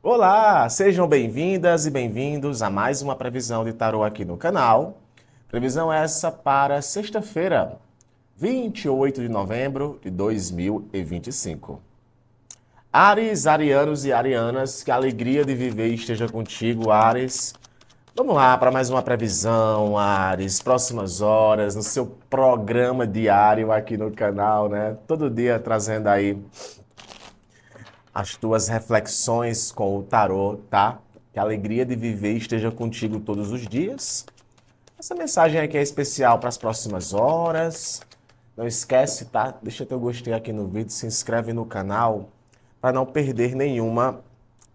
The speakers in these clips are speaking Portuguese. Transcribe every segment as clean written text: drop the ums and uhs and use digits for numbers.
Olá, sejam bem-vindas e bem-vindos a mais uma previsão de tarô aqui no canal. Previsão essa para sexta-feira, 28 de novembro de 2025. Áries, arianos e arianas, que a alegria de viver esteja contigo, Áries. Vamos lá para mais uma previsão, Áries, próximas horas, no seu programa diário aqui no canal, né? Todo dia trazendo aí as tuas reflexões com o tarô, tá? Que a alegria de viver esteja contigo todos os dias. Essa mensagem aqui é especial para as próximas horas. Não esquece, tá? Deixa teu gostei aqui no vídeo, se inscreve no canal para não perder nenhuma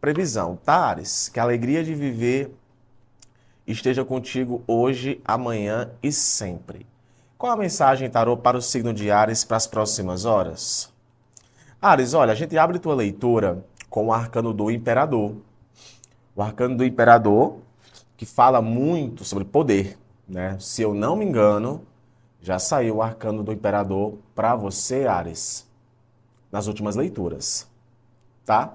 previsão, tá, Ares? Que a alegria de viver esteja contigo hoje, amanhã e sempre. Qual a mensagem, tarô, para o signo de Ares para as próximas horas? Ares, olha, a gente abre tua leitura com o arcano do Imperador. O arcano do Imperador, que fala muito sobre poder, né? Se eu não me engano, já saiu o arcano do Imperador para você, Ares, nas últimas leituras, tá?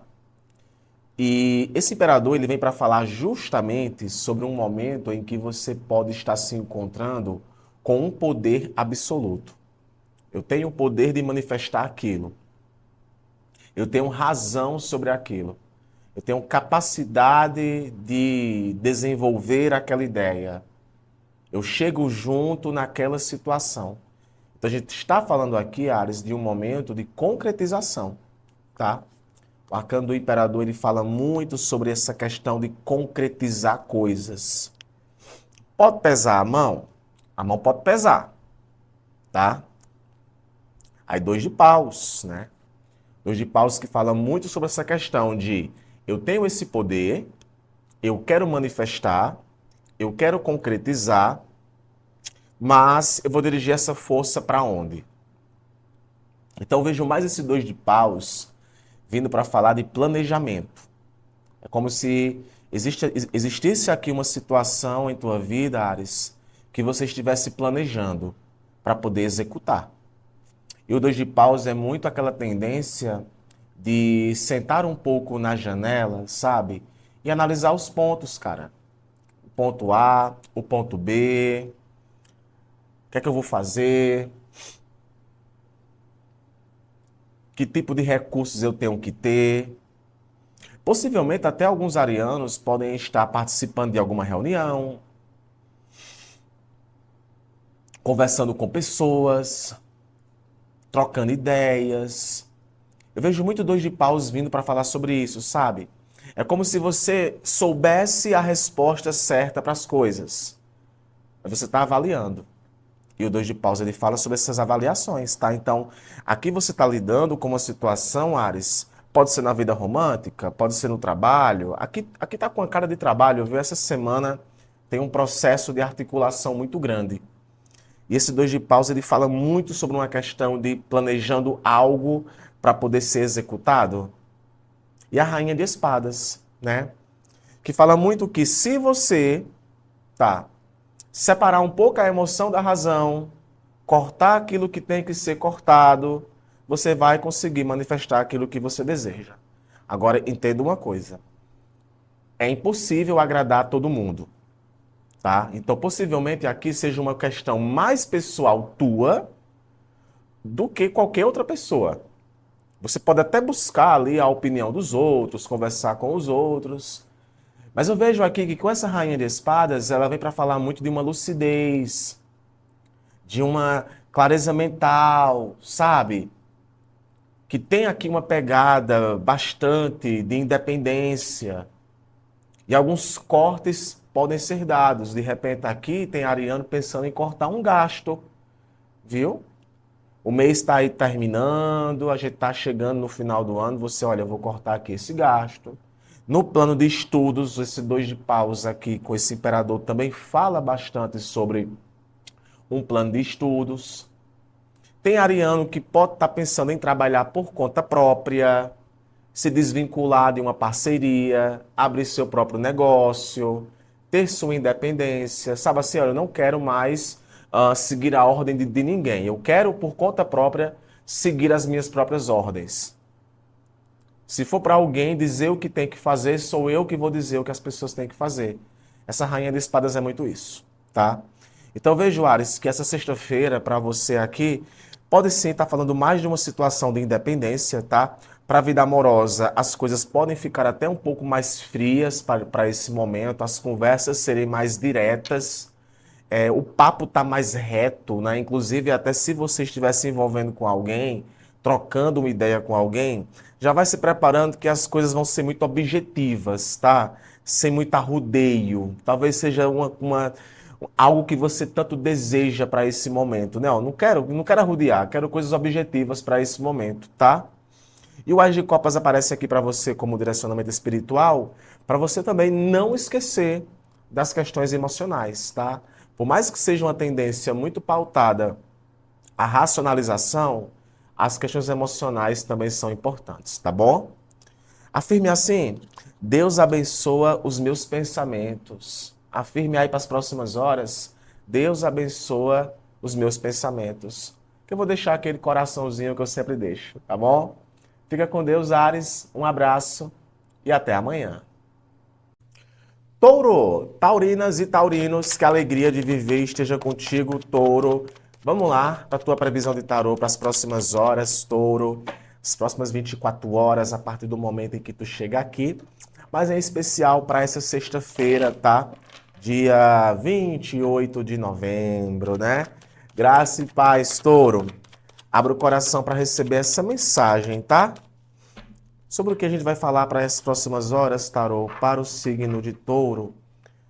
E esse Imperador, ele vem para falar justamente sobre um momento em que você pode estar se encontrando com um poder absoluto. Eu tenho o poder de manifestar aquilo. Eu tenho razão sobre aquilo. Eu tenho capacidade de desenvolver aquela ideia. Eu chego junto naquela situação. Então a gente está falando aqui, Ares, de um momento de concretização, tá? O arcano do Imperador, ele fala muito sobre essa questão de concretizar coisas. Pode pesar a mão? A mão pode pesar, tá? Aí dois de paus, né? Dois de paus que fala muito sobre essa questão de eu tenho esse poder, eu quero manifestar, eu quero concretizar, mas eu vou dirigir essa força para onde? Então eu vejo mais esse dois de paus vindo para falar de planejamento. É como se existisse aqui uma situação em tua vida, Ares, que você estivesse planejando para poder executar. E o dois de paus é muito aquela tendência de sentar um pouco na janela, sabe? E analisar os pontos, cara. O ponto A, o ponto B, o que é que eu vou fazer, que tipo de recursos eu tenho que ter. Possivelmente até alguns arianos podem estar participando de alguma reunião, conversando com pessoas, trocando ideias. Eu vejo muito dois de paus vindo para falar sobre isso, sabe? É como se você soubesse a resposta certa para as coisas. Mas você está avaliando. E o dois de paus ele fala sobre essas avaliações, tá? Então, aqui você está lidando com uma situação, Ares, pode ser na vida romântica, pode ser no trabalho. Aqui tá com a cara de trabalho, viu? Essa semana tem um processo de articulação muito grande. E esse dois de paus ele fala muito sobre uma questão de planejando algo para poder ser executado. E a rainha de espadas, né? Que fala muito que se você, tá, separar um pouco a emoção da razão, cortar aquilo que tem que ser cortado, você vai conseguir manifestar aquilo que você deseja. Agora, entenda uma coisa. É impossível agradar todo mundo, tá? Então, possivelmente aqui seja uma questão mais pessoal tua do que qualquer outra pessoa. Você pode até buscar ali a opinião dos outros, conversar com os outros, mas eu vejo aqui que com essa rainha de espadas, ela vem para falar muito de uma lucidez, de uma clareza mental, sabe? Que tem aqui uma pegada bastante de independência. E alguns cortes podem ser dados. De repente aqui tem ariano pensando em cortar um gasto, viu? O mês está aí terminando, a gente está chegando no final do ano, você, olha, eu vou cortar aqui esse gasto. No plano de estudos, esse dois de paus aqui com esse imperador também fala bastante sobre um plano de estudos. Tem ariano que pode estar pensando em trabalhar por conta própria, se desvincular de uma parceria, abrir seu próprio negócio, ter sua independência. Sabe assim, olha, eu não quero mais seguir a ordem de ninguém. Eu quero, por conta própria, seguir as minhas próprias ordens. Se for para alguém dizer o que tem que fazer, sou eu que vou dizer o que as pessoas têm que fazer. Essa rainha de espadas é muito isso, tá? Então vejo, Ares, que essa sexta-feira para você aqui pode sim estar falando mais de uma situação de independência, tá? Para a vida amorosa, as coisas podem ficar até um pouco mais frias para esse momento, as conversas serem mais diretas, o papo tá mais reto, né? Inclusive, até se você estiver se envolvendo com alguém, trocando uma ideia com alguém, já vai se preparando que as coisas vão ser muito objetivas, tá? Sem muito arrudeio. Talvez seja algo que você tanto deseja para esse momento. Não quero arrudear, quero coisas objetivas para esse momento, tá? E o Ás de Copas aparece aqui para você como direcionamento espiritual, para você também não esquecer das questões emocionais, tá? Por mais que seja uma tendência muito pautada à racionalização, as questões emocionais também são importantes, tá bom? Afirme assim: Deus abençoa os meus pensamentos. Afirme aí para as próximas horas: Deus abençoa os meus pensamentos. Que eu vou deixar aquele coraçãozinho que eu sempre deixo, tá bom? Fica com Deus, Ares. Um abraço e até amanhã. Touro, taurinas e taurinos, que a alegria de viver esteja contigo, Touro. Vamos lá para a tua previsão de tarô para as próximas horas, Touro. As próximas 24 horas, a partir do momento em que tu chega aqui. Mas em especial para essa sexta-feira, tá? Dia 28 de novembro, né? Graça e paz, Touro. Abra o coração para receber essa mensagem, tá? Sobre o que a gente vai falar para essas próximas horas, tarô, para o signo de Touro.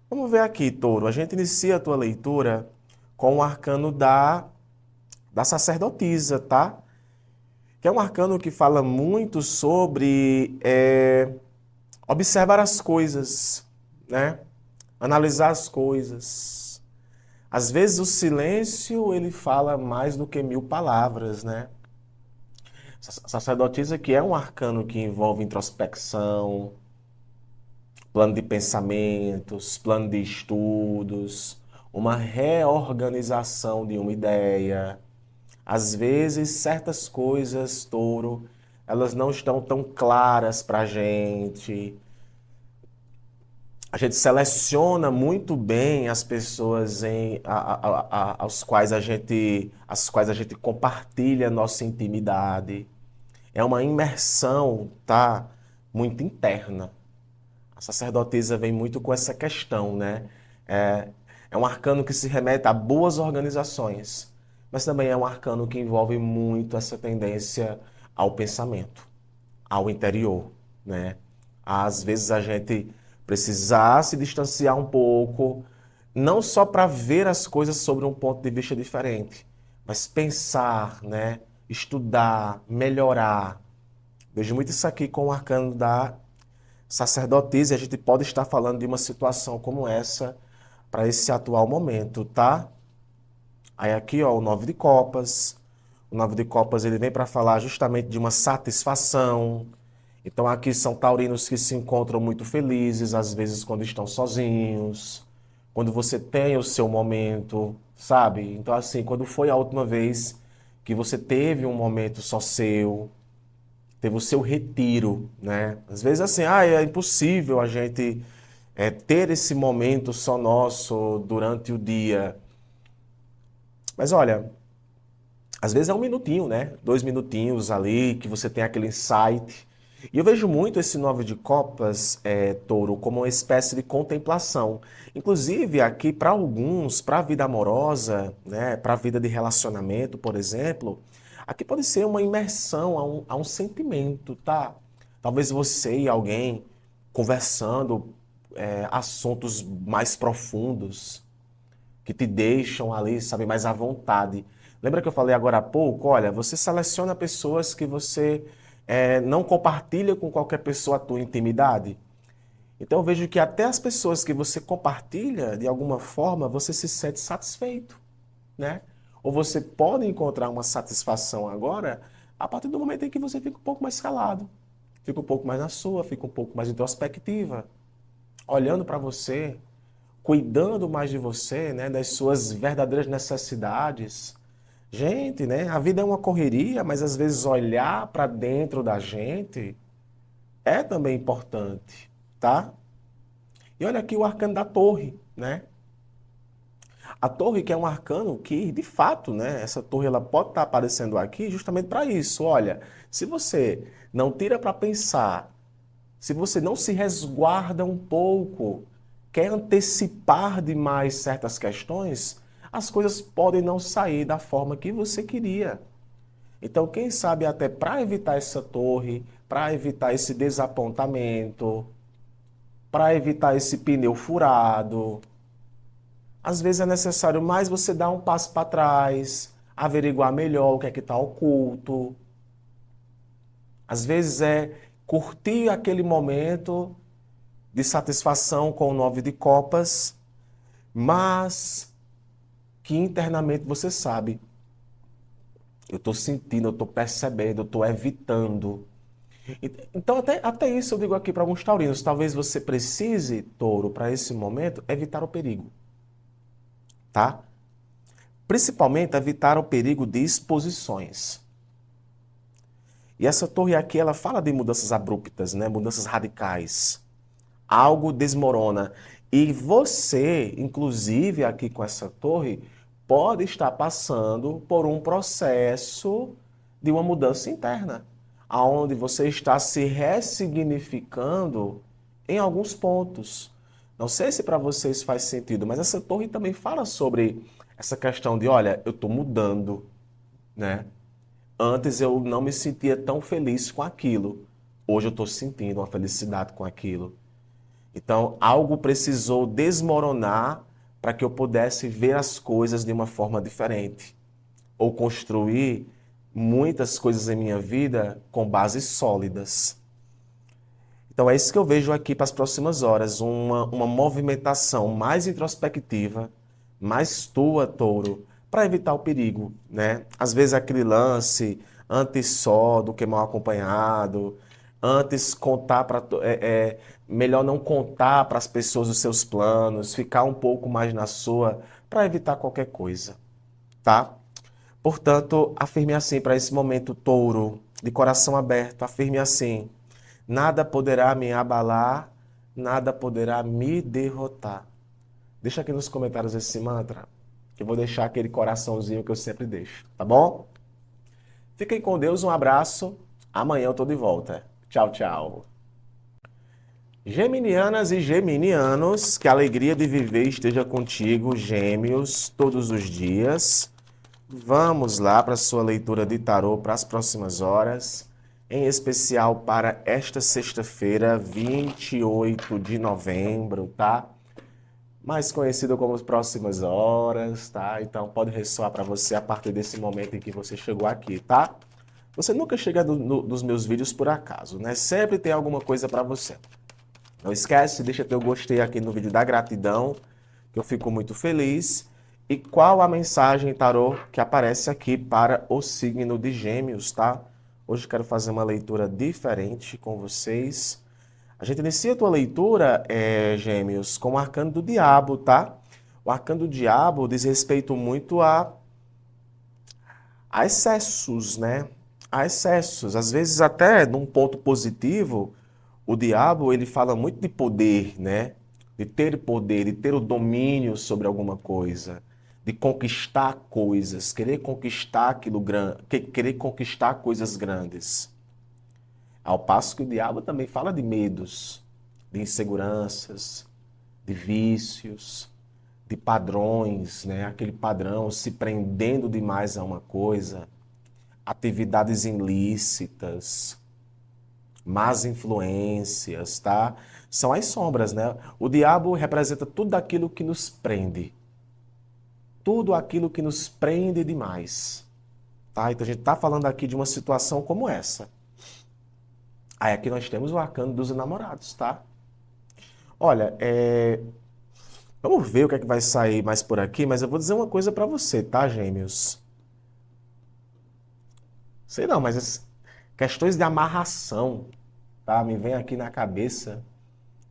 Vamos ver aqui, Touro. A gente inicia a tua leitura com o arcano da sacerdotisa, tá? Que é um arcano que fala muito sobre observar as coisas, né? Analisar as coisas. Às vezes o silêncio, ele fala mais do que 1000 palavras, né? Sacerdotisa que é um arcano que envolve introspecção, plano de pensamentos, plano de estudos, uma reorganização de uma ideia. Às vezes, certas coisas, Touro, elas não estão tão claras para a gente. A gente seleciona muito bem as pessoas as quais a gente compartilha nossa intimidade. É uma imersão, tá? Muito interna. A sacerdotisa vem muito com essa questão, né? É, é um arcano que se remete a boas organizações, mas também é um arcano que envolve muito essa tendência ao pensamento, ao interior, né? Às vezes a gente precisar se distanciar um pouco, não só para ver as coisas sobre um ponto de vista diferente, mas pensar, né? Estudar, melhorar. Vejo muito isso aqui com o arcano da sacerdotisa, e a gente pode estar falando de uma situação como essa para esse atual momento, tá? Aí aqui, ó, o 9 de copas. O 9 de copas, ele vem para falar justamente de uma satisfação. Então aqui são taurinos que se encontram muito felizes, às vezes quando estão sozinhos, quando você tem o seu momento, sabe? Então assim, quando foi a última vez que você teve um momento só seu, teve o seu retiro, né? Às vezes assim, é impossível a gente ter esse momento só nosso durante o dia. Mas olha, às vezes é um minutinho, né? 2 minutinhos ali que você tem aquele insight. E eu vejo muito esse 9 de copas, Touro, como uma espécie de contemplação. Inclusive, aqui, para alguns, para a vida amorosa, né, para a vida de relacionamento, por exemplo, aqui pode ser uma imersão a um sentimento, tá? Talvez você e alguém conversando assuntos mais profundos, que te deixam ali, sabe, mais à vontade. Lembra que eu falei agora há pouco? Olha, você seleciona pessoas que você não compartilha com qualquer pessoa a tua intimidade. Então eu vejo que até as pessoas que você compartilha, de alguma forma, você se sente satisfeito, né? Ou você pode encontrar uma satisfação agora a partir do momento em que você fica um pouco mais calado, fica um pouco mais na sua, fica um pouco mais introspectiva, olhando para você, cuidando mais de você, né, das suas verdadeiras necessidades. Gente, né, a vida é uma correria, mas às vezes olhar para dentro da gente é também importante, tá? E olha aqui o arcano da torre, né? A torre que é um arcano que, de fato, né, essa torre ela pode estar aparecendo aqui justamente para isso. Olha, se você não tira para pensar, se você não se resguarda um pouco, quer antecipar demais certas questões, as coisas podem não sair da forma que você queria. Então, quem sabe até para evitar essa torre, para evitar esse desapontamento, para evitar esse pneu furado, às vezes é necessário mais você dar um passo para trás, averiguar melhor o que é que está oculto. Às vezes é curtir aquele momento de satisfação com o 9 de copas, mas que internamente você sabe, eu estou sentindo, eu estou percebendo, eu estou evitando. Então, até isso eu digo aqui para alguns taurinos, talvez você precise, touro, para esse momento, evitar o perigo, tá? Principalmente evitar o perigo de exposições. E essa torre aqui, ela fala de mudanças abruptas, né? Mudanças radicais. Algo desmorona. E você, inclusive aqui com essa torre, pode estar passando por um processo de uma mudança interna, aonde você está se ressignificando em alguns pontos. Não sei se para vocês faz sentido, mas essa torre também fala sobre essa questão de, olha, eu estou mudando, né? Antes eu não me sentia tão feliz com aquilo. Hoje eu estou sentindo uma felicidade com aquilo. Então, algo precisou desmoronar para que eu pudesse ver as coisas de uma forma diferente. Ou construir muitas coisas em minha vida com bases sólidas. Então, é isso que eu vejo aqui para as próximas horas. Uma movimentação mais introspectiva, mais tua, touro, para evitar o perigo, né? Às vezes aquele lance antes só do que mal acompanhado, antes contar para melhor não contar para as pessoas os seus planos, ficar um pouco mais na sua para evitar qualquer coisa, tá? Portanto, afirme assim para esse momento, touro, de coração aberto, afirme assim: nada poderá me abalar, nada poderá me derrotar. Deixa aqui nos comentários esse mantra, que eu vou deixar aquele coraçãozinho que eu sempre deixo, tá bom? Fiquem com Deus, um abraço. Amanhã eu tô de volta. Tchau, tchau. Geminianas e geminianos, que a alegria de viver esteja contigo, gêmeos, todos os dias. Vamos lá para a sua leitura de tarô para as próximas horas, em especial para esta sexta-feira, 28 de novembro, tá? Mais conhecido como as próximas horas, tá? Então pode ressoar para você a partir desse momento em que você chegou aqui, tá? Você nunca chega nos meus vídeos por acaso, né? Sempre tem alguma coisa para você. Não esquece, deixa teu gostei aqui no vídeo da gratidão, que eu fico muito feliz. E qual a mensagem, tarô, que aparece aqui para o signo de Gêmeos, tá? Hoje quero fazer uma leitura diferente com vocês. A gente inicia a tua leitura, Gêmeos, com o arcano do diabo, tá? O arcano do diabo diz respeito muito a excessos, né? A excessos. Às vezes até num ponto positivo, o diabo ele fala muito de poder, né? De ter poder, de ter o domínio sobre alguma coisa, de conquistar coisas, querer conquistar aquilo grande, querer conquistar coisas grandes. Ao passo que o diabo também fala de medos, de inseguranças, de vícios, de padrões, né? Aquele padrão se prendendo demais a uma coisa, atividades ilícitas, más influências, tá? São as sombras, né? O diabo representa tudo aquilo que nos prende. Tudo aquilo que nos prende demais, tá? Então a gente tá falando aqui de uma situação como essa. Aí aqui nós temos o arcano dos enamorados, tá? Olha, vamos ver o que é que vai sair mais por aqui, mas eu vou dizer uma coisa pra você, tá, Gêmeos? Sei não, mas questões de amarração, tá? Me vem aqui na cabeça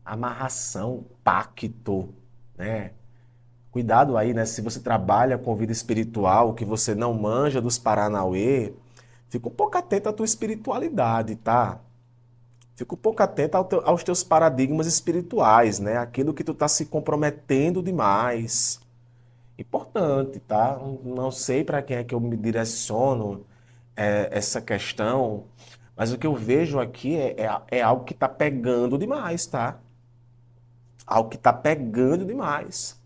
amarração, pacto, né? Cuidado aí, né? Se você trabalha com vida espiritual, que você não manja dos Paranauê, fica um pouco atento à tua espiritualidade, tá? Fica um pouco atento aos teus paradigmas espirituais, né? Aquilo que tu está se comprometendo demais. Importante, tá? Não sei para quem é que eu me direciono essa questão, mas o que eu vejo aqui é algo que está pegando demais, tá? Algo que está pegando demais.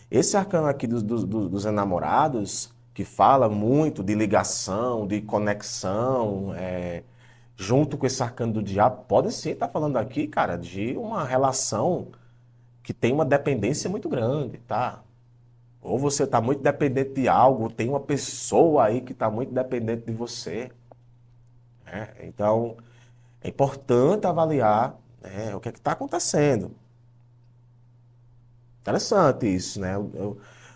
Esse arcano aqui dos enamorados, que fala muito de ligação, de conexão, junto com esse arcano do diabo, pode sim estar falando aqui, cara, de uma relação que tem uma dependência muito grande, tá? Ou você está muito dependente de algo, ou tem uma pessoa aí que está muito dependente de você, né? Então, é importante avaliar, né, o que é que está acontecendo. Interessante isso, né?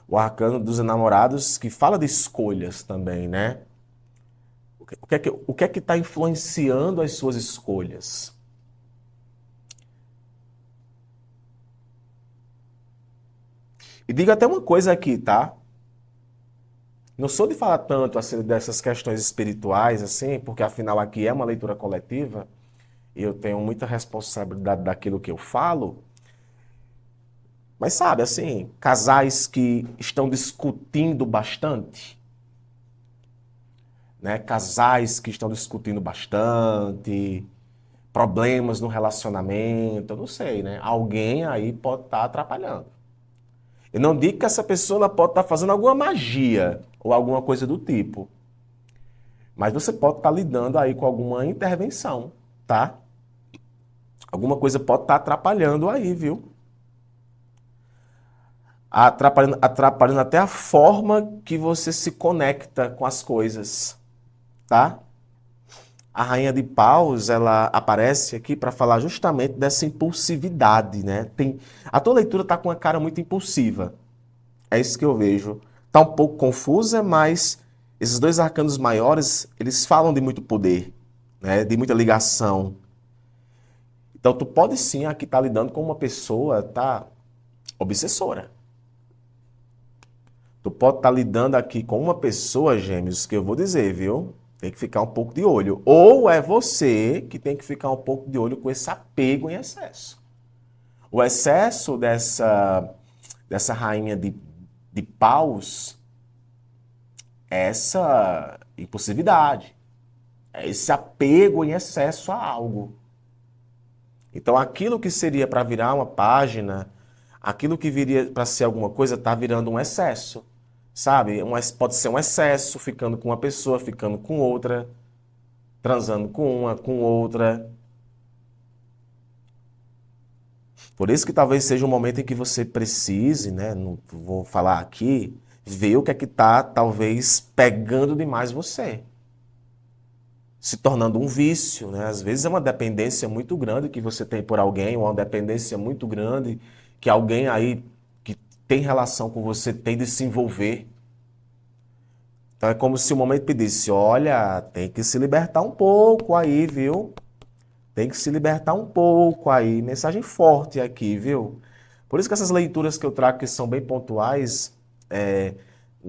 O arcano dos enamorados que fala de escolhas também, né? O que é que está influenciando as suas escolhas? E digo até uma coisa aqui, tá? Não sou de falar tanto assim dessas questões espirituais, assim, porque afinal aqui é uma leitura coletiva e eu tenho muita responsabilidade daquilo que eu falo. Mas sabe, assim, casais que estão discutindo bastante, né? Casais que estão discutindo bastante, problemas no relacionamento, eu não sei, né? Alguém aí pode estar atrapalhando. Eu não digo que essa pessoa ela pode estar fazendo alguma magia ou alguma coisa do tipo, mas você pode estar lidando aí com alguma intervenção, tá? Alguma coisa pode estar atrapalhando aí, viu? Atrapalhando até a forma que você se conecta com as coisas, tá? A Rainha de Paus, ela aparece aqui para falar justamente dessa impulsividade, né? A tua leitura tá com uma cara muito impulsiva. É isso que eu vejo. Tá um pouco confusa, mas esses dois arcanos maiores, eles falam de muito poder, né? De muita ligação. Então tu pode sim aqui estar lidando com uma pessoa, tá? Obsessora. Tu pode estar lidando aqui com uma pessoa, gêmeos, que eu vou dizer, viu? Tem que ficar um pouco de olho. Ou é você que tem que ficar um pouco de olho com esse apego em excesso. O excesso dessa rainha de paus é essa impulsividade. É esse apego em excesso a algo. Então aquilo que seria para virar uma página, aquilo que viria para ser alguma coisa, está virando um excesso. Sabe? Pode ser um excesso, ficando com uma pessoa, ficando com outra, transando com uma, com outra. Por isso que talvez seja um momento em que você precise, né? Não vou falar aqui, ver o que é que está talvez pegando demais você. Se tornando um vício, né? Às vezes é uma dependência muito grande que você tem por alguém, ou uma dependência muito grande que alguém aí que tem relação com você tem de se envolver. Então é como se o momento pedisse, olha, tem que se libertar um pouco aí, viu? Tem que se libertar um pouco aí. Mensagem forte aqui, viu? Por isso que essas leituras que eu trago que são bem pontuais,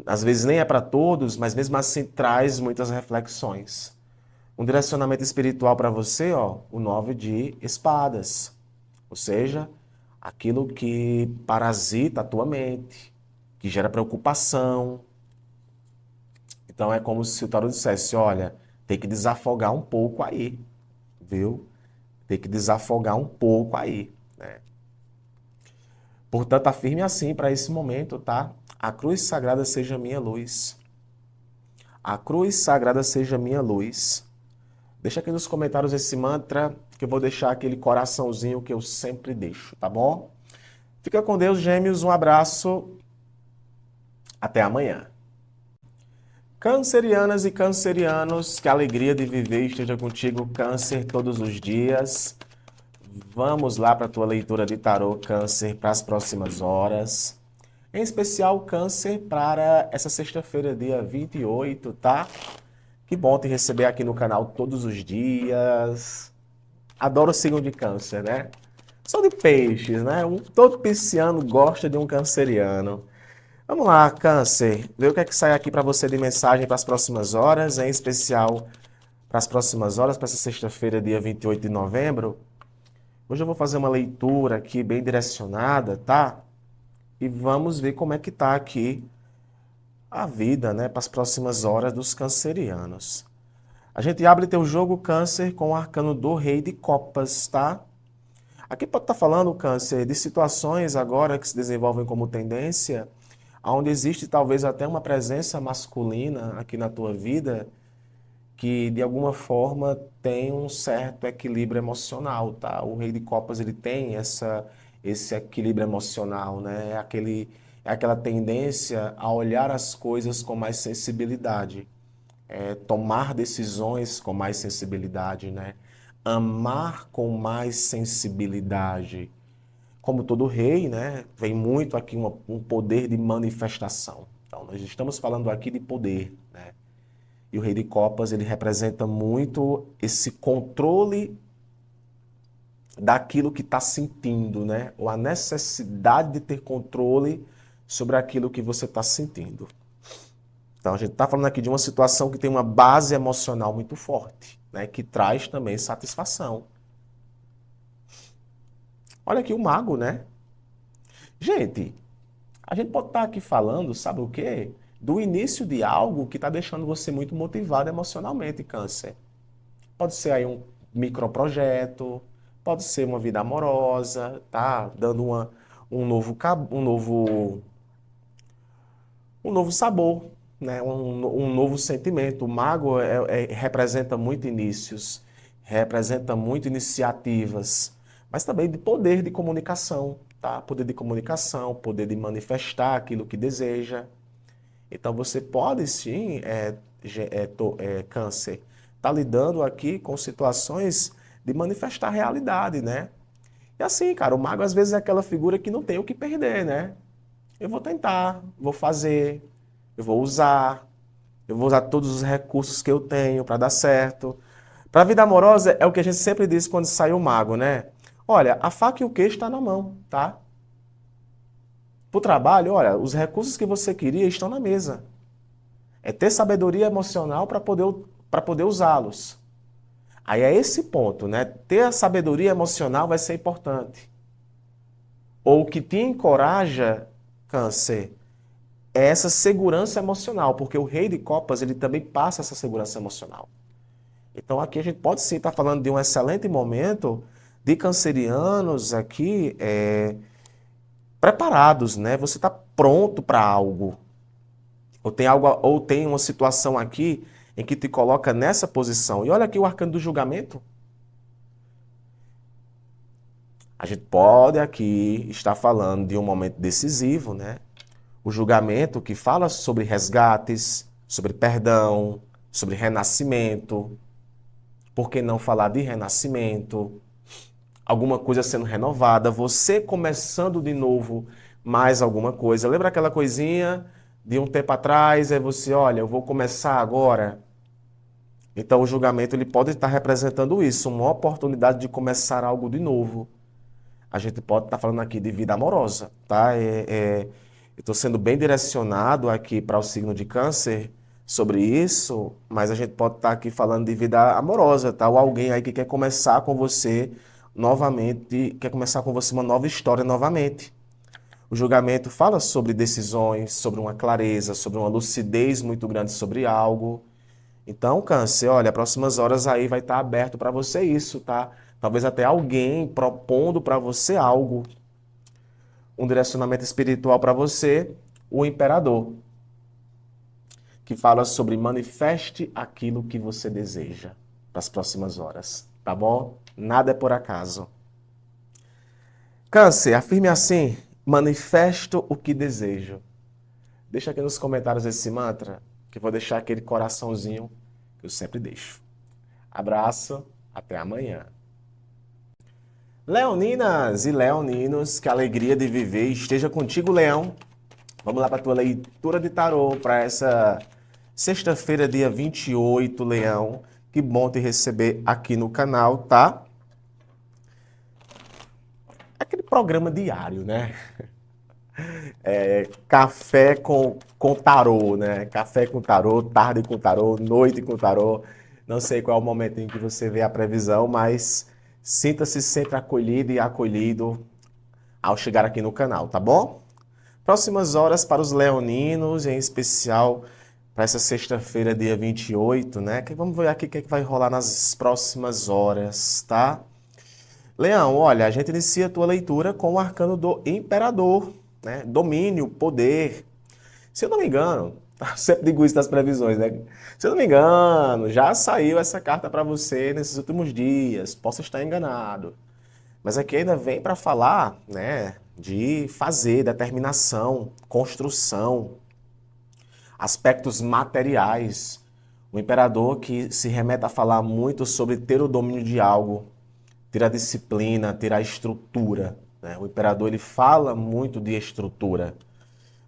às vezes nem é para todos, mas mesmo assim traz muitas reflexões. Um direcionamento espiritual para você, ó, o 9 de espadas. Ou seja, aquilo que parasita a tua mente, que gera preocupação. Então é como se o tarot dissesse, olha, tem que desafogar um pouco aí, viu? Tem que desafogar um pouco aí, né? Portanto, afirme assim para esse momento, tá? A cruz sagrada seja minha luz. A cruz sagrada seja minha luz. Deixa aqui nos comentários esse mantra, que eu vou deixar aquele coraçãozinho que eu sempre deixo, tá bom? Fica com Deus, gêmeos. Um abraço. Até amanhã. Cancerianas e cancerianos, que a alegria de viver esteja contigo, Câncer, todos os dias. Vamos lá para a tua leitura de tarô, Câncer, para as próximas horas. Em especial, Câncer, para essa sexta-feira, dia 28, tá? Que bom te receber aqui no canal todos os dias. Adoro o signo de Câncer, né? Sou de peixes, né? Todo pisciano gosta de um canceriano. Vamos lá, Câncer. Vê o que é que sai aqui para você de mensagem para as próximas horas, em especial para as próximas horas, para essa sexta-feira, dia 28 de novembro. Hoje eu vou fazer uma leitura aqui bem direcionada, tá? E vamos ver como é que tá aqui a vida, né, para as próximas horas dos cancerianos. A gente abre teu jogo Câncer com o arcano do Rei de Copas, tá? Aqui pode estar falando, Câncer, de situações agora que se desenvolvem como tendência, onde existe talvez até uma presença masculina aqui na tua vida, que de alguma forma tem um certo equilíbrio emocional, tá? O Rei de Copas, ele tem esse equilíbrio emocional, né? É aquela tendência a olhar as coisas com mais sensibilidade, tomar decisões com mais sensibilidade, né? Amar com mais sensibilidade. Como todo rei, né? Vem muito aqui um poder de manifestação. Então, nós estamos falando aqui de poder, né? E o Rei de Copas, ele representa muito esse controle daquilo que está sentindo, né? Ou a necessidade de ter controle sobre aquilo que você está sentindo. Então, a gente está falando aqui de uma situação que tem uma base emocional muito forte, né? Que traz também satisfação. Olha aqui o mago, né? Gente, a gente pode estar aqui falando, sabe o quê? Do início de algo que está deixando você muito motivado emocionalmente, Câncer. Pode ser aí um microprojeto, pode ser uma vida amorosa, tá? Dando um novo sabor, né? Um novo sentimento. O mago representa muito inícios, representa muito iniciativas, mas também de poder de comunicação, tá? Poder de comunicação, poder de manifestar aquilo que deseja. Então você pode sim, Câncer, tá lidando aqui com situações de manifestar realidade, né? E assim, cara, o mago às vezes é aquela figura que não tem o que perder, né? Eu vou tentar, vou fazer, eu vou usar todos os recursos que eu tenho para dar certo. Para a vida amorosa é o que a gente sempre diz quando sai o mago, né? Olha, a faca e o queijo está na mão, tá? Para o trabalho, olha, os recursos que você queria estão na mesa. É ter sabedoria emocional para poder usá-los. Aí é esse ponto, né? Ter a sabedoria emocional vai ser importante. Ou o que te encoraja, Câncer, é essa segurança emocional, porque o Rei de Copas, ele também passa essa segurança emocional. Então aqui a gente pode sim estar falando de um excelente momento de cancerianos aqui preparados, né? Você está pronto para algo. Ou tem uma situação aqui em que te coloca nessa posição. E olha aqui o arcano do julgamento. A gente pode aqui estar falando de um momento decisivo, né? O julgamento que fala sobre resgates, sobre perdão, sobre renascimento. Por que não falar de renascimento? Alguma coisa sendo renovada, você começando de novo mais alguma coisa. Lembra aquela coisinha de um tempo atrás? É você, olha, eu vou começar agora. Então o julgamento ele pode estar representando isso, uma oportunidade de começar algo de novo. A gente pode estar falando aqui de vida amorosa, tá? Eu estou sendo bem direcionado aqui para o signo de Câncer sobre isso, mas a gente pode estar aqui falando de vida amorosa, tá? Ou alguém aí que quer começar com você novamente, quer começar com você uma nova história novamente. O julgamento fala sobre decisões, sobre uma clareza, sobre uma lucidez muito grande sobre algo. Então, Câncer, olha, próximas horas aí vai estar aberto para você isso, tá? Talvez até alguém propondo para você algo, um direcionamento espiritual para você, o Imperador, que fala sobre manifeste aquilo que você deseja para as próximas horas, tá bom? Nada é por acaso. Câncer, afirme assim, manifesto o que desejo. Deixa aqui nos comentários esse mantra, que eu vou deixar aquele coraçãozinho que eu sempre deixo. Abraço, até amanhã. Leoninas e leoninos, que alegria de viver esteja contigo, Leão. Vamos lá para a tua leitura de tarô para essa sexta-feira, dia 28, Leão. Que bom te receber aqui no canal, tá? Aquele programa diário, né? Café com tarô, né? Café com tarô, tarde com tarô, noite com tarô. Não sei qual é o momento em que você vê a previsão, mas sinta-se sempre acolhido e acolhido ao chegar aqui no canal, tá bom? Próximas horas para os leoninos, em especial para essa sexta-feira, dia 28, né? Vamos ver aqui o que vai rolar nas próximas horas, tá? Leão, olha, a gente inicia a tua leitura com o arcano do Imperador, né? Domínio, poder. Se eu não me engano, eu sempre digo isso das previsões, né? Se eu não me engano, já saiu essa carta para você nesses últimos dias. Posso estar enganado. Mas aqui ainda vem para falar, né, de fazer, determinação, construção, aspectos materiais. O imperador que se remete a falar muito sobre ter o domínio de algo, ter a disciplina, ter a estrutura, né? O imperador ele fala muito de estrutura.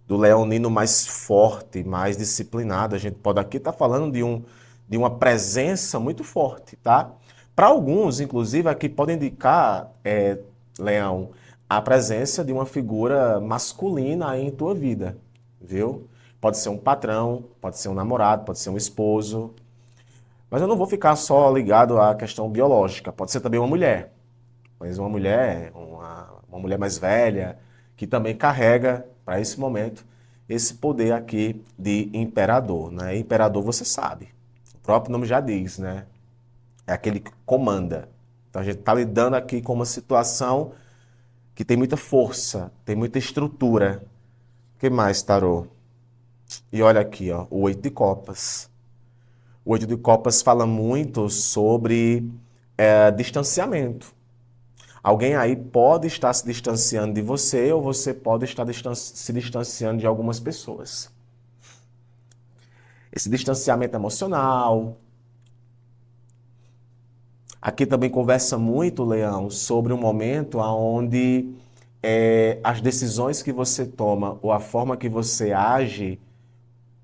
Do leonino mais forte, mais disciplinado. A gente pode aqui estar falando de uma presença muito forte, tá? Para alguns, inclusive, aqui pode indicar, Leão, a presença de uma figura masculina aí em tua vida, viu? Pode ser um patrão, pode ser um namorado, pode ser um esposo. Mas eu não vou ficar só ligado à questão biológica. Pode ser também uma mulher. Mas uma mulher mais velha, que também carrega, para esse momento, esse poder aqui de imperador, né? Imperador, você sabe, o próprio nome já diz, né? É aquele que comanda. Então a gente está lidando aqui com uma situação que tem muita força, tem muita estrutura. O que mais, tarô? E olha aqui, ó, o Oito de Copas. O Oito de Copas fala muito sobre distanciamento. Alguém aí pode estar se distanciando de você ou você pode estar se distanciando de algumas pessoas. Esse distanciamento emocional. Aqui também conversa muito, Leão, sobre um momento onde as decisões que você toma ou a forma que você age,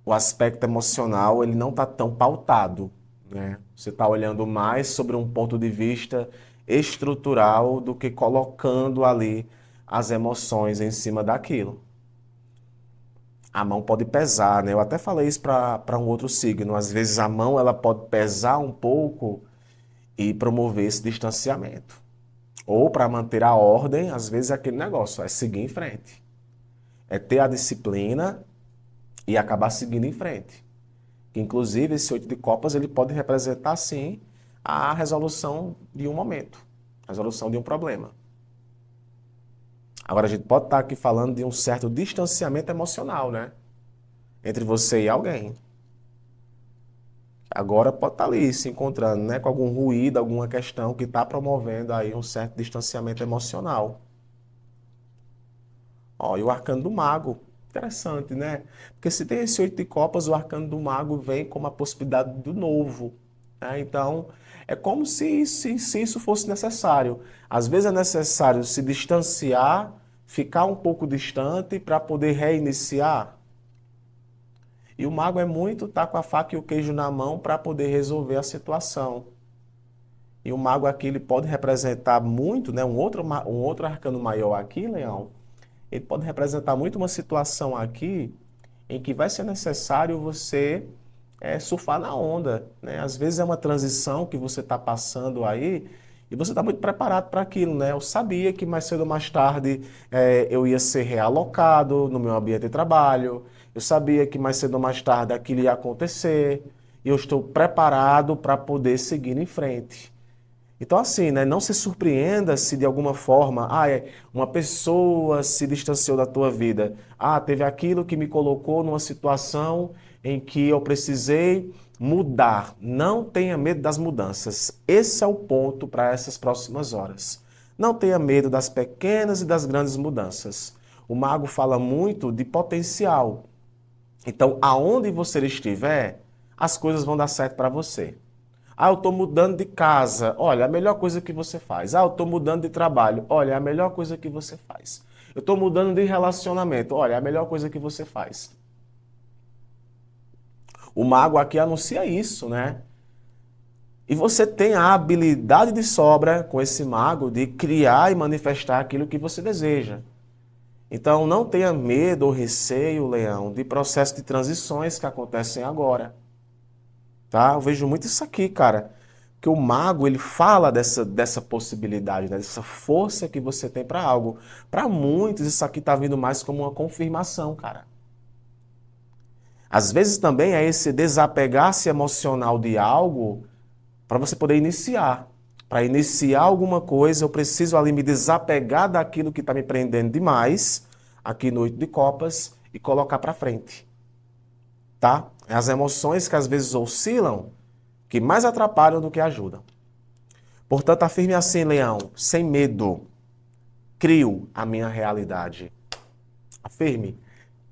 o aspecto emocional, ele não está tão pautado, né? Você está olhando mais sobre um ponto de vista estrutural do que colocando ali as emoções em cima daquilo. A mão pode pesar, né? Eu até falei isso para um outro signo. Às vezes a mão ela pode pesar um pouco e promover esse distanciamento. Ou para manter a ordem, às vezes é aquele negócio, é seguir em frente. É ter a disciplina e acabar seguindo em frente. Inclusive, esse Oito de Copas ele pode representar, sim, a resolução de um momento, a resolução de um problema. Agora, a gente pode estar aqui falando de um certo distanciamento emocional, né? Entre você e alguém. Agora pode estar ali se encontrando, né? Com algum ruído, alguma questão que está promovendo aí um certo distanciamento emocional. Ó, e o arcano do mago. Interessante, né? Porque se tem esse Oito de Copas, o arcano do mago vem como a possibilidade do novo, né? Então, é como se isso fosse necessário. Às vezes é necessário se distanciar, ficar um pouco distante para poder reiniciar. E o mago é muito tá com a faca e o queijo na mão para poder resolver a situação. E o mago aqui ele pode representar muito, né? Um outro arcano maior aqui, Leão, ele pode representar muito uma situação aqui em que vai ser necessário você surfar na onda, né? Às vezes é uma transição que você está passando aí e você está muito preparado para aquilo, né? Eu sabia que mais cedo ou mais tarde eu ia ser realocado no meu ambiente de trabalho, eu sabia que mais cedo ou mais tarde aquilo ia acontecer e eu estou preparado para poder seguir em frente. Então, assim, né, não se surpreenda se de alguma forma, uma pessoa se distanciou da tua vida. Teve aquilo que me colocou numa situação em que eu precisei mudar. Não tenha medo das mudanças. Esse é o ponto para essas próximas horas. Não tenha medo das pequenas e das grandes mudanças. O mago fala muito de potencial. Então, aonde você estiver, as coisas vão dar certo para você. Eu estou mudando de casa. Olha, a melhor coisa que você faz. Eu estou mudando de trabalho. Olha, a melhor coisa que você faz. Eu estou mudando de relacionamento. Olha, a melhor coisa que você faz. O mago aqui anuncia isso, né? E você tem a habilidade de sobra com esse mago de criar e manifestar aquilo que você deseja. Então, não tenha medo ou receio, Leão, de processos de transições que acontecem agora. tá? Eu vejo muito isso aqui, cara. Que o mago, ele fala dessa possibilidade, né? Dessa força que você tem para algo. Para muitos, isso aqui tá vindo mais como uma confirmação, cara. Às vezes também é esse desapegar-se emocional de algo para você poder iniciar. Para iniciar alguma coisa, eu preciso ali me desapegar daquilo que está me prendendo demais, aqui no Oito de Copas, e colocar para frente, tá? É as emoções que às vezes oscilam, que mais atrapalham do que ajudam. Portanto, afirme assim, Leão, sem medo, crio a minha realidade. Afirme,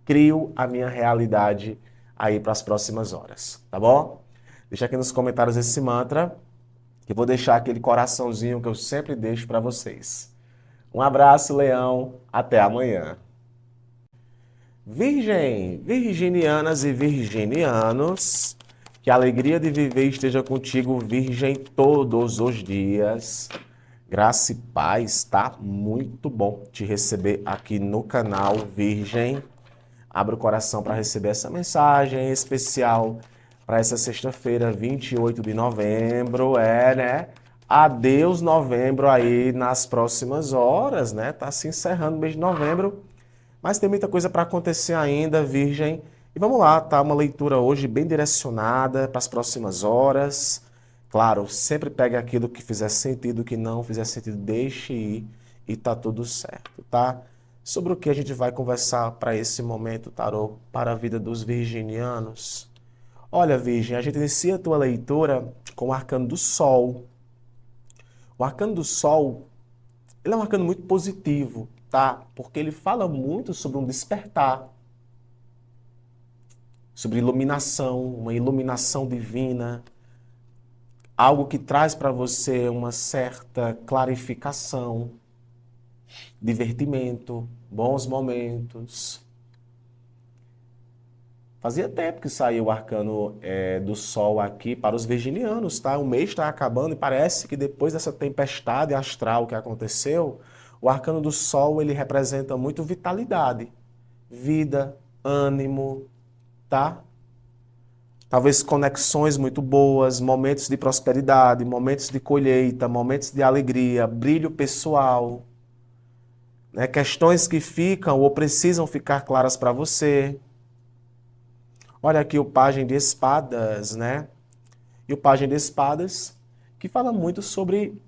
crio a minha realidade aí para as próximas horas, tá bom? Deixa aqui nos comentários esse mantra, que eu vou deixar aquele coraçãozinho que eu sempre deixo para vocês. Um abraço, Leão, até amanhã. Virgem, virginianas e virginianos, que a alegria de viver esteja contigo, Virgem, todos os dias. Graça e paz, tá? Muito bom te receber aqui no canal, Virgem. Abra o coração para receber essa mensagem especial para essa sexta-feira, 28 de novembro. Né? Adeus novembro aí nas próximas horas, né? Tá se encerrando o mês de novembro, mas tem muita coisa para acontecer ainda, Virgem. E vamos lá, tá? Uma leitura hoje bem direcionada para as próximas horas. Claro, sempre pegue aquilo que fizer sentido, que não fizer sentido, deixe ir e tá tudo certo, tá? Sobre o que a gente vai conversar para esse momento, tarô, para a vida dos virginianos. Olha, Virgem, a gente inicia a tua leitura com o arcano do Sol. O arcano do Sol, ele é um arcano muito positivo, tá? Porque ele fala muito sobre um despertar, sobre iluminação, uma iluminação divina, algo que traz para você uma certa clarificação, divertimento, bons momentos. Fazia tempo que saiu o arcano do Sol aqui para os virginianos, tá? O mês está acabando e parece que depois dessa tempestade astral que aconteceu, o arcano do Sol ele representa muito vitalidade, vida, ânimo, tá? Talvez conexões muito boas, momentos de prosperidade, momentos de colheita, momentos de alegria, brilho pessoal, né? Questões que ficam ou precisam ficar claras para você. Olha aqui o Pajem de Espadas, né? E o Pajem de Espadas, que fala muito sobre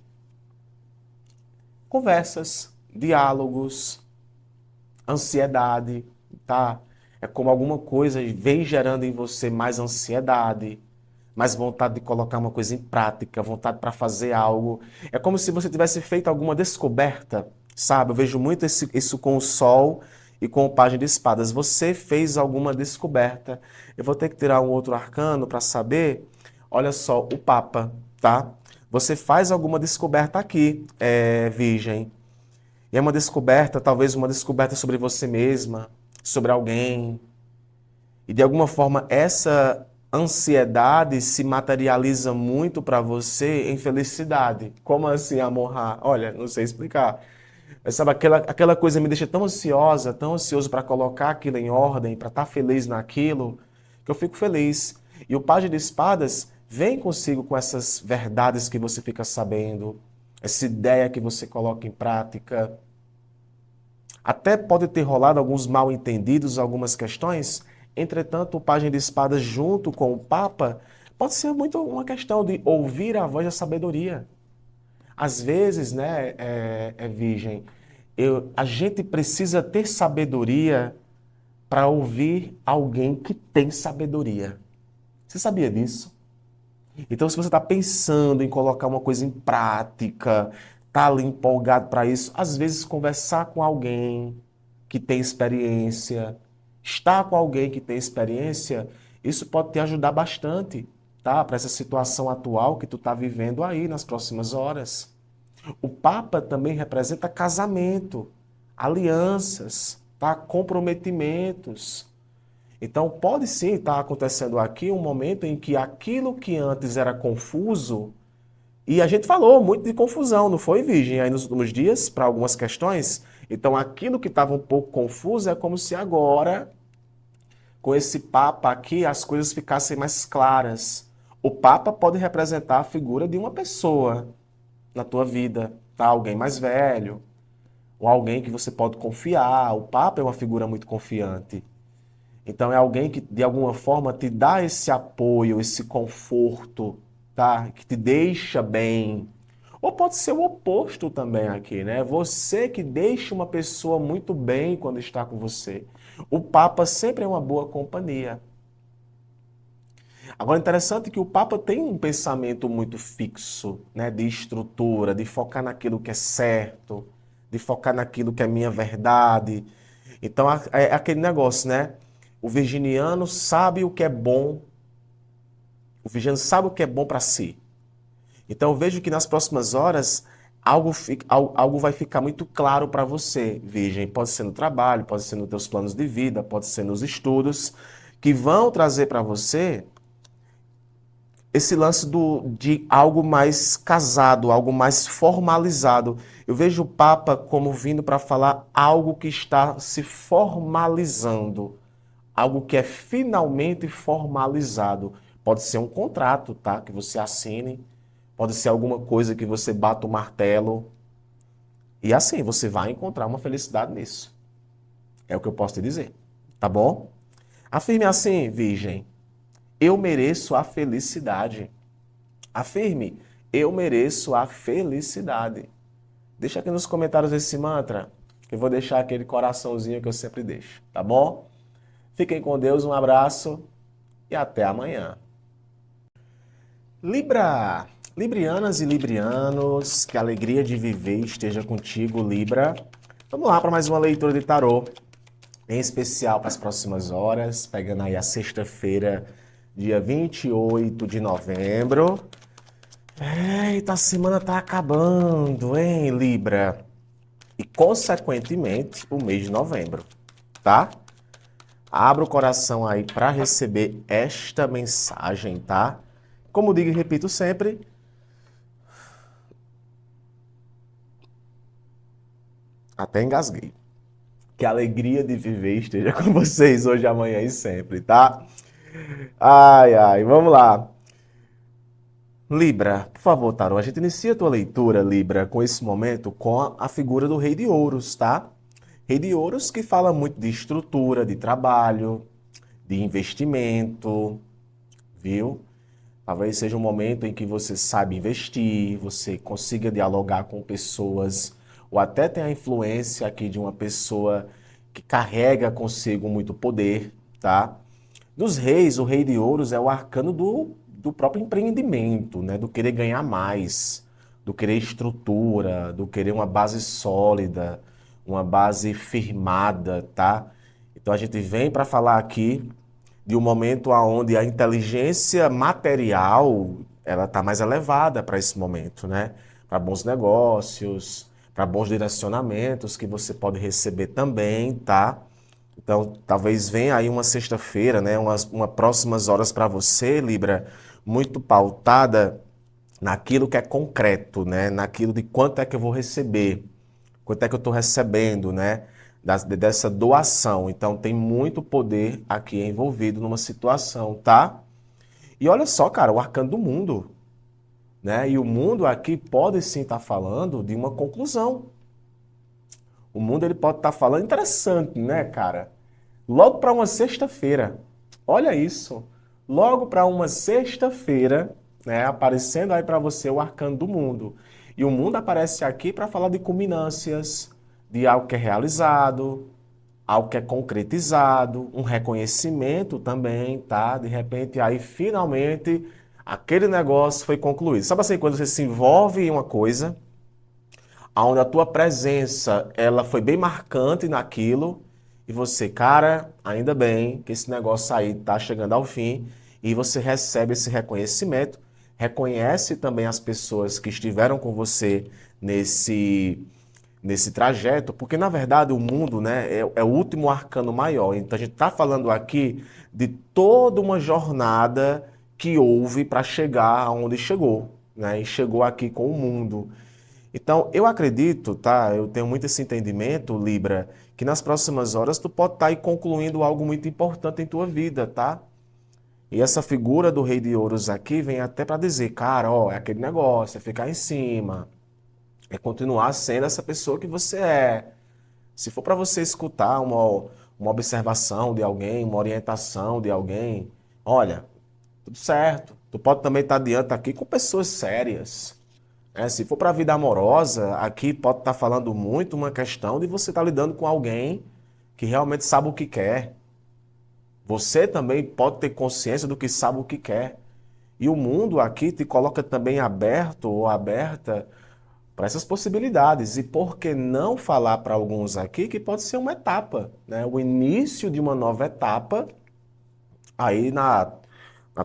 conversas, diálogos, ansiedade, tá? É como alguma coisa vem gerando em você mais ansiedade, mais vontade de colocar uma coisa em prática, vontade para fazer algo. É como se você tivesse feito alguma descoberta, sabe? Eu vejo muito isso com o Sol e com o Pajem de Espadas. Você fez alguma descoberta. Eu vou ter que tirar um outro arcano para saber. Olha só, o Papa, tá? Você faz alguma descoberta aqui, Virgem. E é uma descoberta, talvez uma descoberta sobre você mesma, sobre alguém. E de alguma forma essa ansiedade se materializa muito para você em felicidade. Como assim, amor? Olha, não sei explicar. Mas sabe, aquela coisa me deixa tão ansiosa, tão ansioso para colocar aquilo em ordem, para estar feliz naquilo, que eu fico feliz. E o Pajem de Espadas vem consigo com essas verdades que você fica sabendo, essa ideia que você coloca em prática. Até pode ter rolado alguns mal-entendidos, algumas questões. Entretanto, o Pajem de Espadas junto com o Papa pode ser muito uma questão de ouvir a voz da sabedoria. Às vezes, né, Virgem, a gente precisa ter sabedoria para ouvir alguém que tem sabedoria. Você sabia disso? Então, se você está pensando em colocar uma coisa em prática, está ali empolgado para isso, às vezes conversar com alguém que tem experiência, estar com alguém que tem experiência, isso pode te ajudar bastante, tá? Para essa situação atual que tu está vivendo aí nas próximas horas. O Papa também representa casamento, alianças, tá? Comprometimentos. Então, pode sim estar acontecendo aqui um momento em que aquilo que antes era confuso, e a gente falou muito de confusão, não foi, Virgem, aí nos últimos dias, para algumas questões? Então, aquilo que estava um pouco confuso é como se agora, com esse Papa aqui, as coisas ficassem mais claras. O Papa pode representar a figura de uma pessoa na tua vida, tá? Alguém mais velho, ou alguém que você pode confiar. O Papa é uma figura muito confiante. Então é alguém que de alguma forma te dá esse apoio, esse conforto, tá? Que te deixa bem. Ou pode ser o oposto também aqui, né? Você que deixa uma pessoa muito bem quando está com você. O Papa sempre é uma boa companhia. Agora, interessante que o Papa tem um pensamento muito fixo, né, de estrutura, de focar naquilo que é certo, de focar naquilo que é minha verdade. Então, é aquele negócio, né? O virginiano sabe o que é bom, o virginiano sabe o que é bom para si. Então, eu vejo que nas próximas horas algo vai ficar muito claro para você, virgem. Pode ser no trabalho, pode ser nos teus planos de vida, pode ser nos estudos, que vão trazer para você esse lance de algo mais casado, algo mais formalizado. Eu vejo o Papa como vindo para falar algo que está se formalizando, algo que é finalmente formalizado. Pode ser um contrato, tá? Que você assine, pode ser alguma coisa que você bata o martelo. E assim, você vai encontrar uma felicidade nisso. É o que eu posso te dizer, tá bom? Afirme assim, Virgem: eu mereço a felicidade. Afirme: eu mereço a felicidade. Deixa aqui nos comentários esse mantra, que eu vou deixar aquele coraçãozinho que eu sempre deixo, tá bom? Fiquem com Deus, um abraço e até amanhã. Libra, Librianas e Librianos, que a alegria de viver esteja contigo, Libra. Vamos lá para mais uma leitura de tarô, em especial para as próximas horas, pegando aí a sexta-feira, dia 28 de novembro. Eita, a semana tá acabando, hein, Libra? E, consequentemente, o mês de novembro, tá? Abra o coração aí para receber esta mensagem, tá? Como digo e repito sempre, até engasguei. Que a alegria de viver esteja com vocês hoje, amanhã e sempre, tá? Ai, ai, vamos lá. Libra, por favor, Tarô, a gente inicia a tua leitura, Libra, com esse momento, com a figura do Rei de Ouros, tá? Rei de Ouros que fala muito de estrutura, de trabalho, de investimento, viu? Talvez seja um momento em que você sabe investir, você consiga dialogar com pessoas, ou até tem a influência aqui de uma pessoa que carrega consigo muito poder, tá? Dos reis, o Rei de Ouros é o arcano do próprio empreendimento, né? Do querer ganhar mais, do querer estrutura, do querer uma base sólida, uma base firmada, tá? Então a gente vem para falar aqui de um momento onde a inteligência material ela está mais elevada para esse momento, né? Para bons negócios, para bons direcionamentos que você pode receber também, tá? Então, talvez venha aí uma sexta-feira, né? Uma próximas horas para você, Libra, muito pautada naquilo que é concreto, né? Naquilo de quanto é que eu vou receber, quanto é que eu estou recebendo, né? Dessa doação. Então, tem muito poder aqui envolvido numa situação, tá? E olha só, cara, o arcano do mundo, né? E o mundo aqui pode sim estar falando de uma conclusão. O mundo ele pode estar falando interessante, né, cara? Logo para uma sexta-feira. Olha isso. Logo para uma sexta-feira, né, aparecendo aí para você o arcano do mundo. E o mundo aparece aqui para falar de culminâncias, de algo que é realizado, algo que é concretizado, um reconhecimento também, tá? De repente aí finalmente aquele negócio foi concluído. Sabe assim, quando você se envolve em uma coisa, onde a tua presença ela foi bem marcante naquilo e você, cara, ainda bem que esse negócio aí está chegando ao fim e você recebe esse reconhecimento, reconhece também as pessoas que estiveram com você nesse trajeto, porque na verdade o mundo, né, é o último arcano maior. Então a gente está falando aqui de toda uma jornada que houve para chegar aonde chegou, né, e chegou aqui com o mundo. Então, eu acredito, tá? Eu tenho muito esse entendimento, Libra, que nas próximas horas tu pode estar aí concluindo algo muito importante em tua vida, tá? E essa figura do rei de ouros aqui vem até para dizer, cara, ó, é aquele negócio, é ficar em cima, é continuar sendo essa pessoa que você é. Se for para você escutar uma observação de alguém, uma orientação de alguém, olha, tudo certo. Tu pode também estar diante aqui com pessoas sérias. Né? Se for para a vida amorosa, aqui pode estar falando muito uma questão de você estar lidando com alguém que realmente sabe o que quer. Você também pode ter consciência do que sabe o que quer. E o mundo aqui te coloca também aberto ou aberta para essas possibilidades. E por que não falar para alguns aqui que pode ser uma etapa, né? O início de uma nova etapa aí na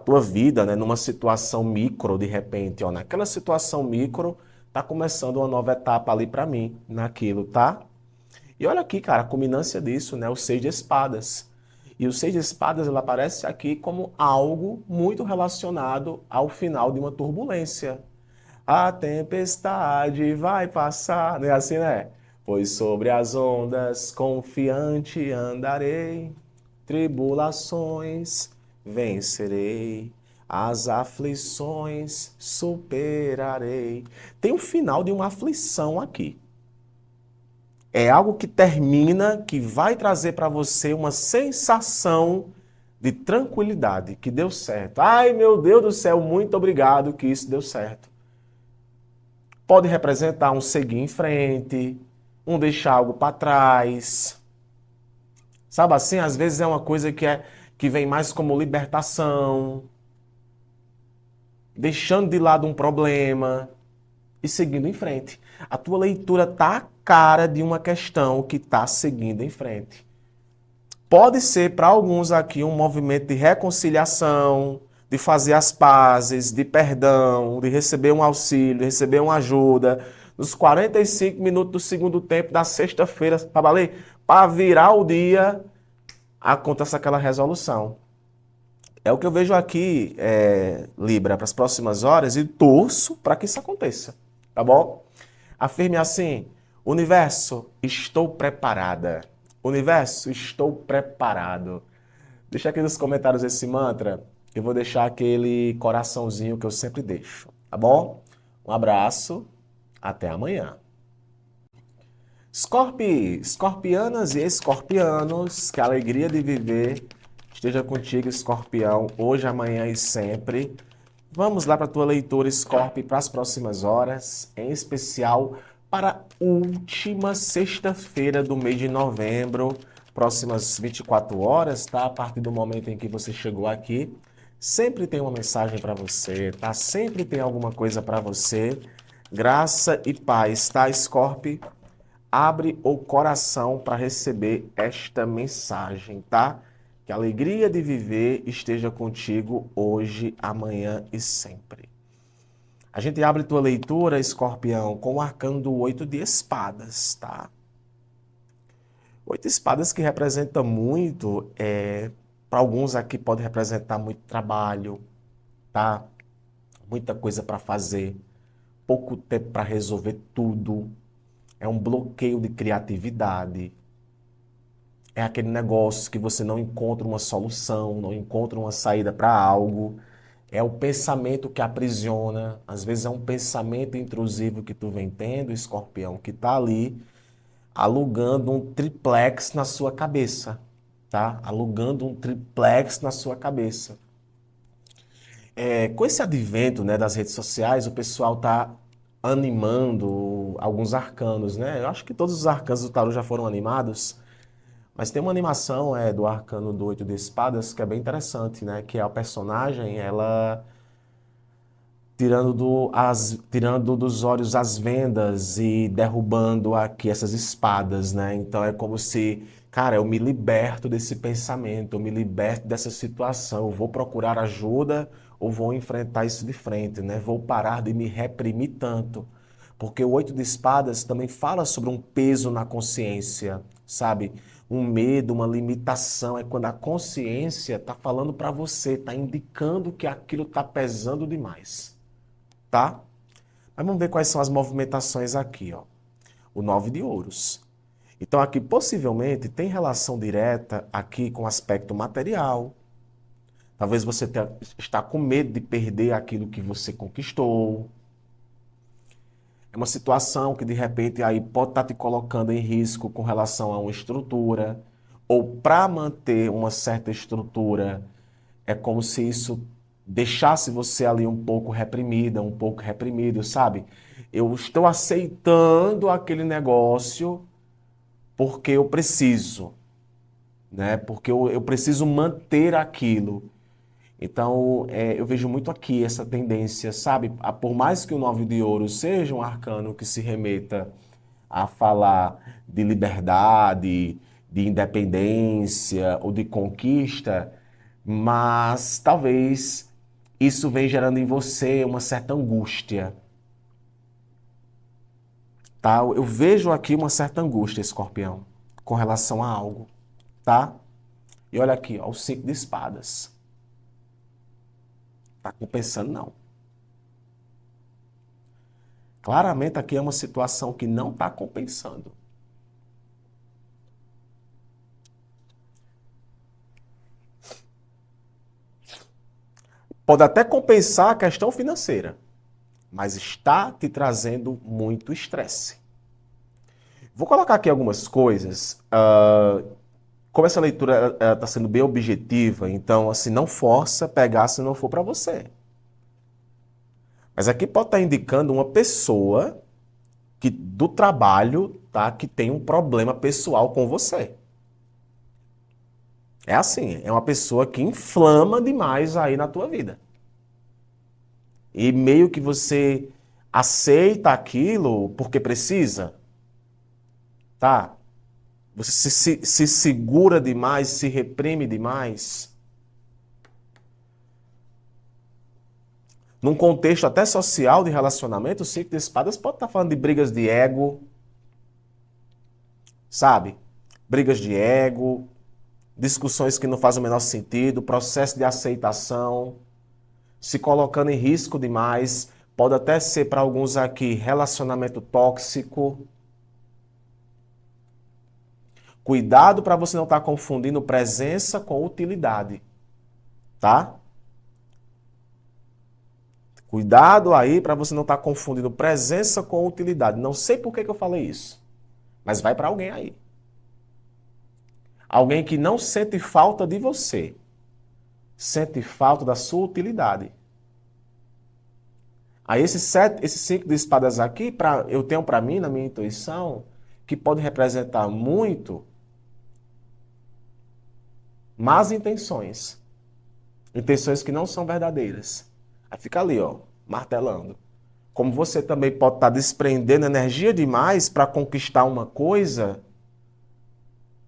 tua vida, né? Numa situação micro, de repente, ó, naquela situação micro, tá começando uma nova etapa ali para mim, naquilo, tá? E olha aqui, cara, a culminância disso, né? O seis de espadas. E o seis de espadas, ela aparece aqui como algo muito relacionado ao final de uma turbulência. A tempestade vai passar, não é assim, né? Pois sobre as ondas confiante andarei, tribulações vencerei, as aflições superarei. Tem o final de uma aflição aqui. É algo que termina, que vai trazer para você uma sensação de tranquilidade, que deu certo. Ai, meu Deus do céu, muito obrigado que isso deu certo. Pode representar um seguir em frente, um deixar algo para trás. Sabe assim, às vezes é uma coisa que vem mais como libertação, deixando de lado um problema e seguindo em frente. A tua leitura tá a cara de uma questão que está seguindo em frente. Pode ser para alguns aqui um movimento de reconciliação, de fazer as pazes, de perdão, de receber um auxílio, de receber uma ajuda. Nos 45 minutos do segundo tempo da sexta-feira, para virar o dia, acontece aquela resolução. É o que eu vejo aqui, Libra, para as próximas horas e torço para que isso aconteça, tá bom? Afirme assim: Universo, estou preparada. Universo, estou preparado. Deixa aqui nos comentários esse mantra. Eu vou deixar aquele coraçãozinho que eu sempre deixo, tá bom? Um abraço, até amanhã. Escorpianas e escorpianos, que a alegria de viver esteja contigo, escorpião, hoje, amanhã e sempre. Vamos lá para a tua leitura, Scorpio, para as próximas horas, em especial para a última sexta-feira do mês de novembro, próximas 24 horas, tá? A partir do momento em que você chegou aqui, sempre tem uma mensagem para você, tá? Sempre tem alguma coisa para você. Graça e paz, tá, Scorpio? Abre o coração para receber esta mensagem, tá? Que a alegria de viver esteja contigo hoje, amanhã e sempre. A gente abre tua leitura, Escorpião, com o arcano do 8 de espadas, tá? 8 espadas que representa muito, para alguns aqui pode representar muito trabalho, tá? Muita coisa para fazer, pouco tempo para resolver tudo. É um bloqueio de criatividade. É aquele negócio que você não encontra uma solução, não encontra uma saída para algo. É o pensamento que aprisiona. Às vezes é um pensamento intrusivo que tu vem tendo, escorpião, que tá ali alugando um triplex na sua cabeça, tá? Alugando um triplex na sua cabeça. Com esse advento, né, das redes sociais, o pessoal tá animando alguns arcanos, né? Eu acho que todos os arcanos do tarô já foram animados. Mas tem uma animação do Arcano do Oito de Espadas que é bem interessante, né? Que é a personagem, ela tirando dos olhos as vendas e derrubando aqui essas espadas, né? Então é como se, cara, eu me liberto desse pensamento, eu me liberto dessa situação, eu vou procurar ajuda ou vou enfrentar isso de frente, né? Vou parar de me reprimir tanto. Porque o Oito de Espadas também fala sobre um peso na consciência, sabe? Um medo, uma limitação. É quando a consciência está falando para você, está indicando que aquilo está pesando demais, tá? Mas vamos ver quais são as movimentações aqui, ó. O 9 de ouros. Então aqui possivelmente tem relação direta aqui com o aspecto material, Talvez você está com medo de perder aquilo que você conquistou. É uma situação que de repente aí pode estar te colocando em risco com relação a uma estrutura, ou para manter uma certa estrutura, é como se isso deixasse você ali um pouco reprimida, um pouco reprimido, sabe? Eu estou aceitando aquele negócio porque eu preciso, né? Porque eu preciso manter aquilo. Então, eu vejo muito aqui essa tendência, sabe? Por mais que o Nove de Ouro seja um arcano que se remeta a falar de liberdade, de independência ou de conquista, mas talvez isso venha gerando em você uma certa angústia, tá? Eu vejo aqui uma certa angústia, escorpião, com relação a algo, tá? E olha aqui, ó, o 5 de espadas. Tá compensando, não. Claramente aqui é uma situação que não está compensando. Pode até compensar a questão financeira, mas está te trazendo muito estresse. Vou colocar aqui algumas coisas. Como essa leitura está sendo bem objetiva, então assim, não força pegar se não for para você. Mas aqui pode estar indicando uma pessoa que do trabalho, tá, que tem um problema pessoal com você. É assim, é uma pessoa que inflama demais aí na tua vida. E meio que você aceita aquilo porque precisa, tá? Você se segura demais, se reprime demais. Num contexto até social de relacionamento, o 5 de espadas pode estar falando de brigas de ego, sabe? Brigas de ego, discussões que não fazem o menor sentido, processo de aceitação, se colocando em risco demais. Pode até ser para alguns aqui relacionamento tóxico. Cuidado para você não estar confundindo presença com utilidade, tá? Cuidado aí para você não estar confundindo presença com utilidade. Não sei por que eu falei isso, mas vai para alguém aí. Alguém que não sente falta de você, sente falta da sua utilidade. Aí esse 5 de espadas aqui, eu tenho para mim, na minha intuição, que pode representar muito más intenções. Intenções que não são verdadeiras. Aí fica ali, ó, martelando. Como você também pode estar desprendendo energia demais para conquistar uma coisa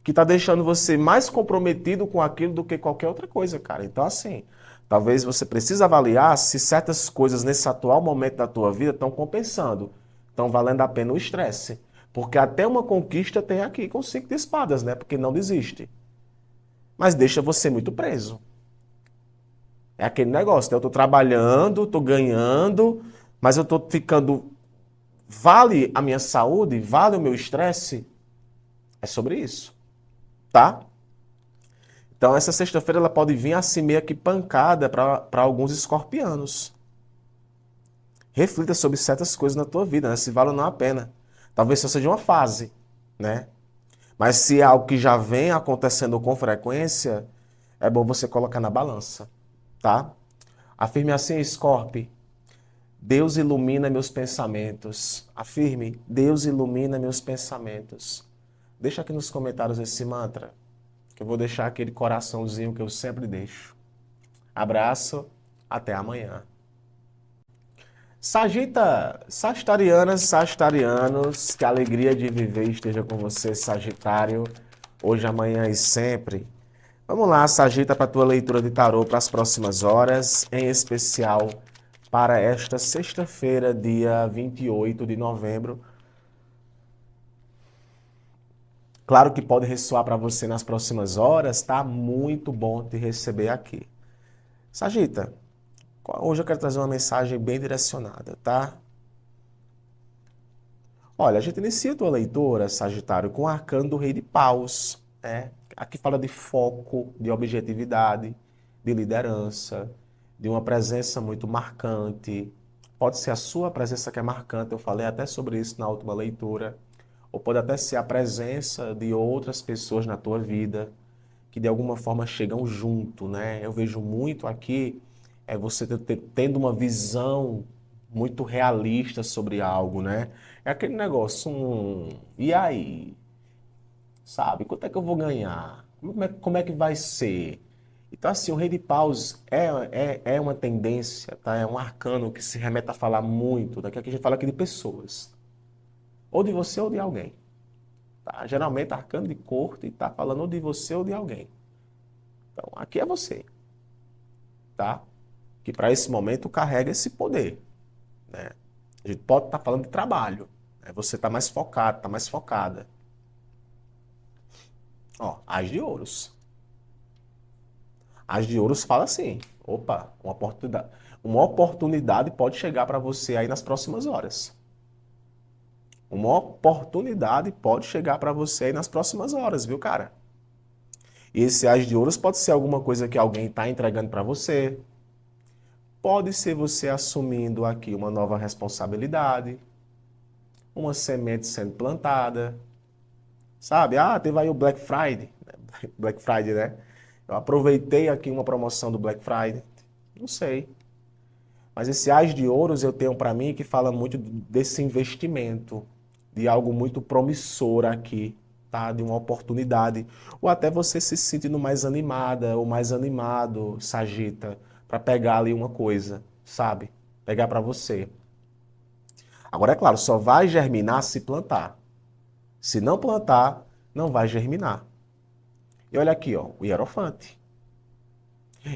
que está deixando você mais comprometido com aquilo do que qualquer outra coisa, cara. Então, assim, talvez você precise avaliar se certas coisas nesse atual momento da tua vida estão compensando, estão valendo a pena o estresse. Porque até uma conquista tem aqui com 5 de espadas, né? Porque não desiste. Mas deixa você muito preso. É aquele negócio, né? Eu estou trabalhando, estou ganhando, mas eu estou ficando... Vale a minha saúde? Vale o meu estresse? É sobre isso, tá? Então, essa sexta-feira ela pode vir assim meio que pancada para alguns escorpianos. Reflita sobre certas coisas na tua vida, né? Se vale ou não a pena. Talvez só seja uma fase, né? Mas se é algo que já vem acontecendo com frequência, é bom você colocar na balança, tá? Afirme assim, Scorpio. Deus ilumina meus pensamentos. Afirme, Deus ilumina meus pensamentos. Deixa aqui nos comentários esse mantra, que eu vou deixar aquele coraçãozinho que eu sempre deixo. Abraço, até amanhã. Sagitarianas, sagitarianos, que a alegria de viver esteja com você, Sagitário, hoje, amanhã e sempre. Vamos lá, Sagita, para a tua leitura de tarô para as próximas horas, em especial para esta sexta-feira, dia 28 de novembro. Claro que pode ressoar para você nas próximas horas, tá? Muito bom te receber aqui. Sagita, hoje eu quero trazer uma mensagem bem direcionada, tá? Olha, a gente inicia a tua leitura, Sagitário, com o arcano do Rei de Paus, né? Aqui fala de foco, de objetividade, de liderança, de uma presença muito marcante. Pode ser a sua presença que é marcante, eu falei até sobre isso na última leitura, ou pode até ser a presença de outras pessoas na tua vida, que de alguma forma chegam junto, né? Eu vejo muito aqui, você tendo uma visão muito realista sobre algo, né? É aquele negócio, e aí? Sabe? Quanto é que eu vou ganhar? Como é que vai ser? Então, assim, o rei de paus é uma tendência, tá? É um arcano que se remete a falar muito, daqui a gente fala aqui de pessoas, ou de você ou de alguém, tá? Geralmente, arcano de corte está falando ou de você ou de alguém. Então, aqui é você, tá? Que para esse momento carrega esse poder, né? A gente pode estar falando de trabalho, né? Você está mais focado, está mais focada. Ó, as de ouros. As de ouros fala assim, opa, uma oportunidade pode chegar para você aí nas próximas horas. Uma oportunidade pode chegar para você aí nas próximas horas, viu, cara? E esse as de ouros pode ser alguma coisa que alguém está entregando para você. Pode ser você assumindo aqui uma nova responsabilidade, uma semente sendo plantada, sabe? Ah, teve aí o Black Friday, Black Friday, né? Eu aproveitei aqui uma promoção do Black Friday. Não sei. Mas esse As de Ouros eu tenho para mim que fala muito desse investimento, de algo muito promissor aqui, tá? De uma oportunidade. Ou até você se sentindo mais animada ou mais animado, Sagita, para pegar ali uma coisa, sabe? Pegar para você. Agora, é claro, só vai germinar se plantar. Se não plantar, não vai germinar. E olha aqui, ó, o Hierofante.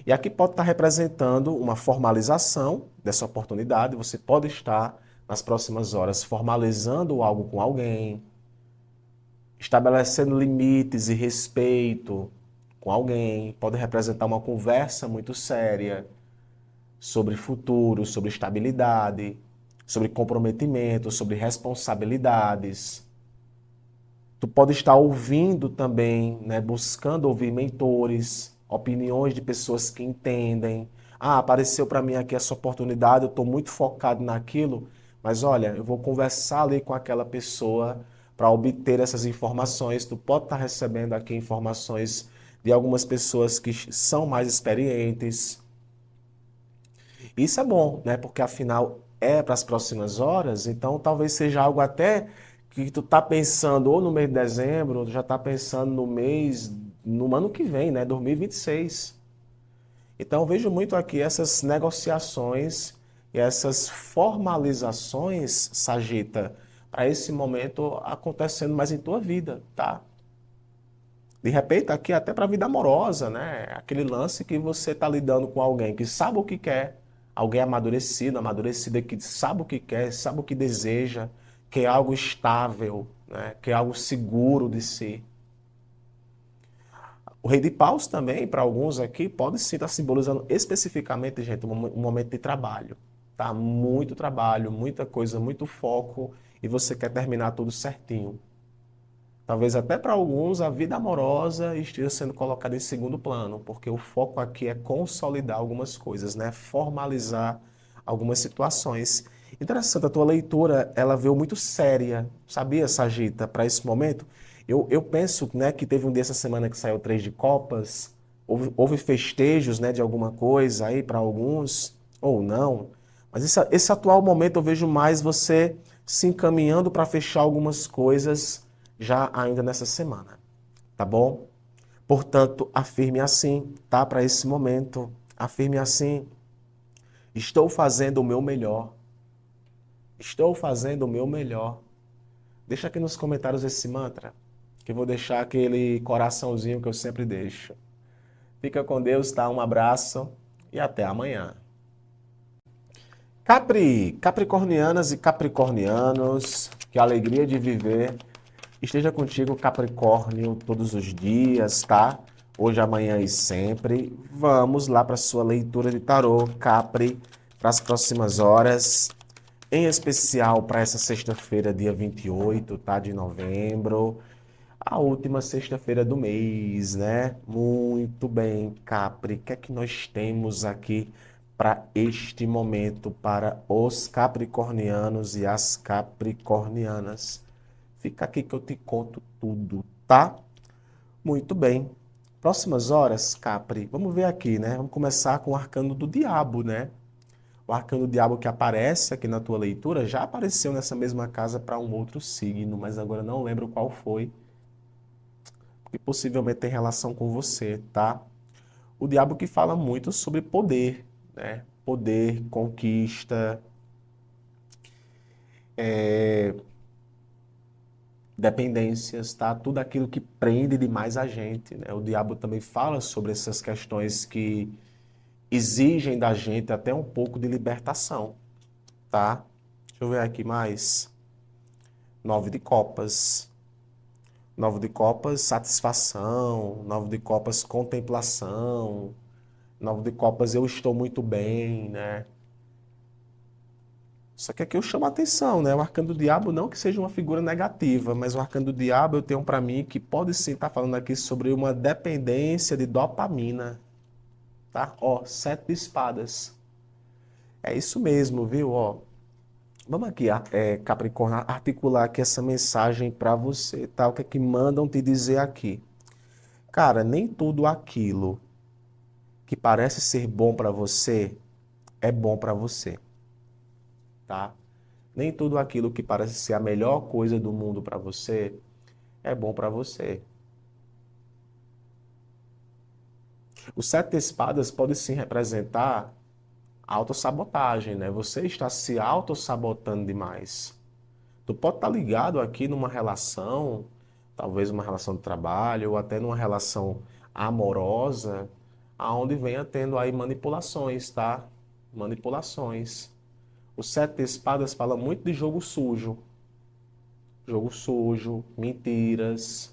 E aqui pode estar representando uma formalização dessa oportunidade. Você pode estar, nas próximas horas, formalizando algo com alguém, estabelecendo limites e respeito com alguém. Pode representar uma conversa muito séria sobre futuro, sobre estabilidade, sobre comprometimento, sobre responsabilidades. Tu pode estar ouvindo também, né, buscando ouvir mentores, opiniões de pessoas que entendem. Ah, apareceu para mim aqui essa oportunidade, eu estou muito focado naquilo, mas olha, eu vou conversar ali com aquela pessoa para obter essas informações. Tu pode estar recebendo aqui informações de algumas pessoas que são mais experientes. Isso é bom, né? Porque afinal é para as próximas horas, então talvez seja algo até que tu tá pensando ou no mês de dezembro, ou tu já tá pensando no ano que vem, né? 2026. Então eu vejo muito aqui essas negociações e essas formalizações, Sagita, para esse momento acontecendo mais em tua vida, tá? De repente, aqui até para a vida amorosa, né? Aquele lance que você está lidando com alguém que sabe o que quer, alguém amadurecido, amadurecida, que sabe o que quer, sabe o que deseja, que é algo estável, né? Que é algo seguro de si. O rei de paus também, para alguns aqui, pode sim estar simbolizando especificamente, gente, um momento de trabalho. Tá? Muito trabalho, muita coisa, muito foco, e você quer terminar tudo certinho. Talvez até para alguns a vida amorosa esteja sendo colocada em segundo plano, porque o foco aqui é consolidar algumas coisas, né? Formalizar algumas situações. Interessante, a tua leitura, ela veio muito séria, sabia, Sagita, para esse momento? Eu penso, né, que teve um dia essa semana que saiu o Três de Copas, houve festejos, né, de alguma coisa aí para alguns, ou não. Mas esse atual momento eu vejo mais você se encaminhando para fechar algumas coisas já ainda nessa semana, tá bom? Portanto, afirme assim, tá? Para esse momento, afirme assim: estou fazendo o meu melhor. Estou fazendo o meu melhor. Deixa aqui nos comentários esse mantra, que eu vou deixar aquele coraçãozinho que eu sempre deixo. Fica com Deus, tá? Um abraço e até amanhã. Capricornianas e capricornianos, que alegria de viver esteja contigo, Capricórnio, todos os dias, tá? Hoje, amanhã e sempre. Vamos lá para a sua leitura de tarô, Capri, para as próximas horas. Em especial para essa sexta-feira, dia 28, tá? De novembro. A última sexta-feira do mês, né? Muito bem, Capri. O que é que nós temos aqui para este momento para os capricornianos e as capricornianas? Fica aqui que eu te conto tudo, tá? Muito bem. Próximas horas, Capri, vamos ver aqui, né? Vamos começar com o arcano do diabo, né? O arcano do diabo que aparece aqui na tua leitura já apareceu nessa mesma casa para um outro signo, mas agora não lembro qual foi, que possivelmente tem relação com você, tá? O diabo que fala muito sobre poder, né? Poder, conquista, dependências, tá? Tudo aquilo que prende demais a gente, né? O diabo também fala sobre essas questões que exigem da gente até um pouco de libertação, tá? Deixa eu ver aqui mais. Nove de copas. Nove de copas, satisfação. Nove de copas, contemplação. Nove de copas, eu estou muito bem, né? Só que aqui eu chamo a atenção, né? O arcano do diabo não que seja uma figura negativa, mas o arcano do diabo eu tenho para mim que pode sim estar falando aqui sobre uma dependência de dopamina, tá? Ó, sete de espadas. É isso mesmo, viu? Ó, vamos aqui, Capricórnio, articular aqui essa mensagem para você, tá? O que é que mandam te dizer aqui? Cara, nem tudo aquilo que parece ser bom para você é bom para você, tá? Nem tudo aquilo que parece ser a melhor coisa do mundo para você é bom para você. O sete de espadas pode sim representar autossabotagem, né? Você está se autossabotando demais. Tu pode estar ligado aqui numa relação, talvez uma relação de trabalho, ou até numa relação amorosa, aonde venha tendo aí manipulações, tá? Manipulações. O sete de espadas fala muito de jogo sujo. Jogo sujo, mentiras,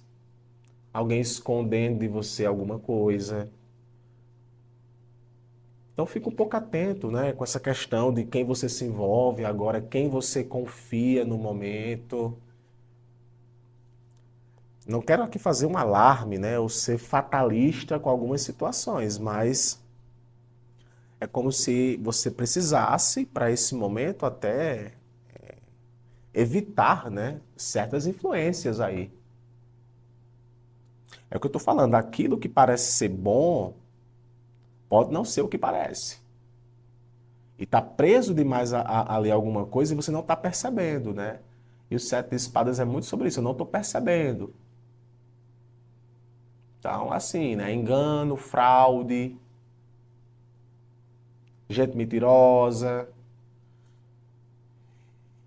alguém escondendo de você alguma coisa. Então fica um pouco atento, né, com essa questão de quem você se envolve agora, quem você confia no momento. Não quero aqui fazer um alarme, né, ou ser fatalista com algumas situações, mas é como se você precisasse, para esse momento, até evitar, né, certas influências aí. É o que eu estou falando, aquilo que parece ser bom pode não ser o que parece. E está preso demais a ler alguma coisa e você não está percebendo, né? E o sete de espadas é muito sobre isso, eu não estou percebendo. Então, assim, né? Engano, fraude, gente mentirosa.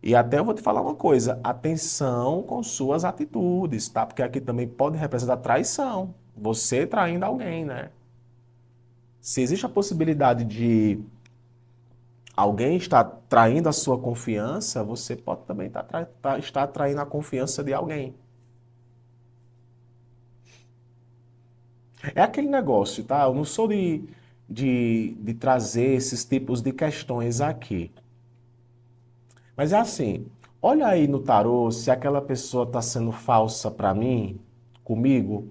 E até eu vou te falar uma coisa, atenção com suas atitudes, tá? Porque aqui também pode representar traição. Você traindo alguém, né? Se existe a possibilidade de alguém estar traindo a sua confiança, você pode também estar traindo a confiança de alguém. É aquele negócio, tá? Eu não sou de trazer esses tipos de questões aqui. Mas é assim, olha aí no tarô se aquela pessoa está sendo falsa para mim, comigo.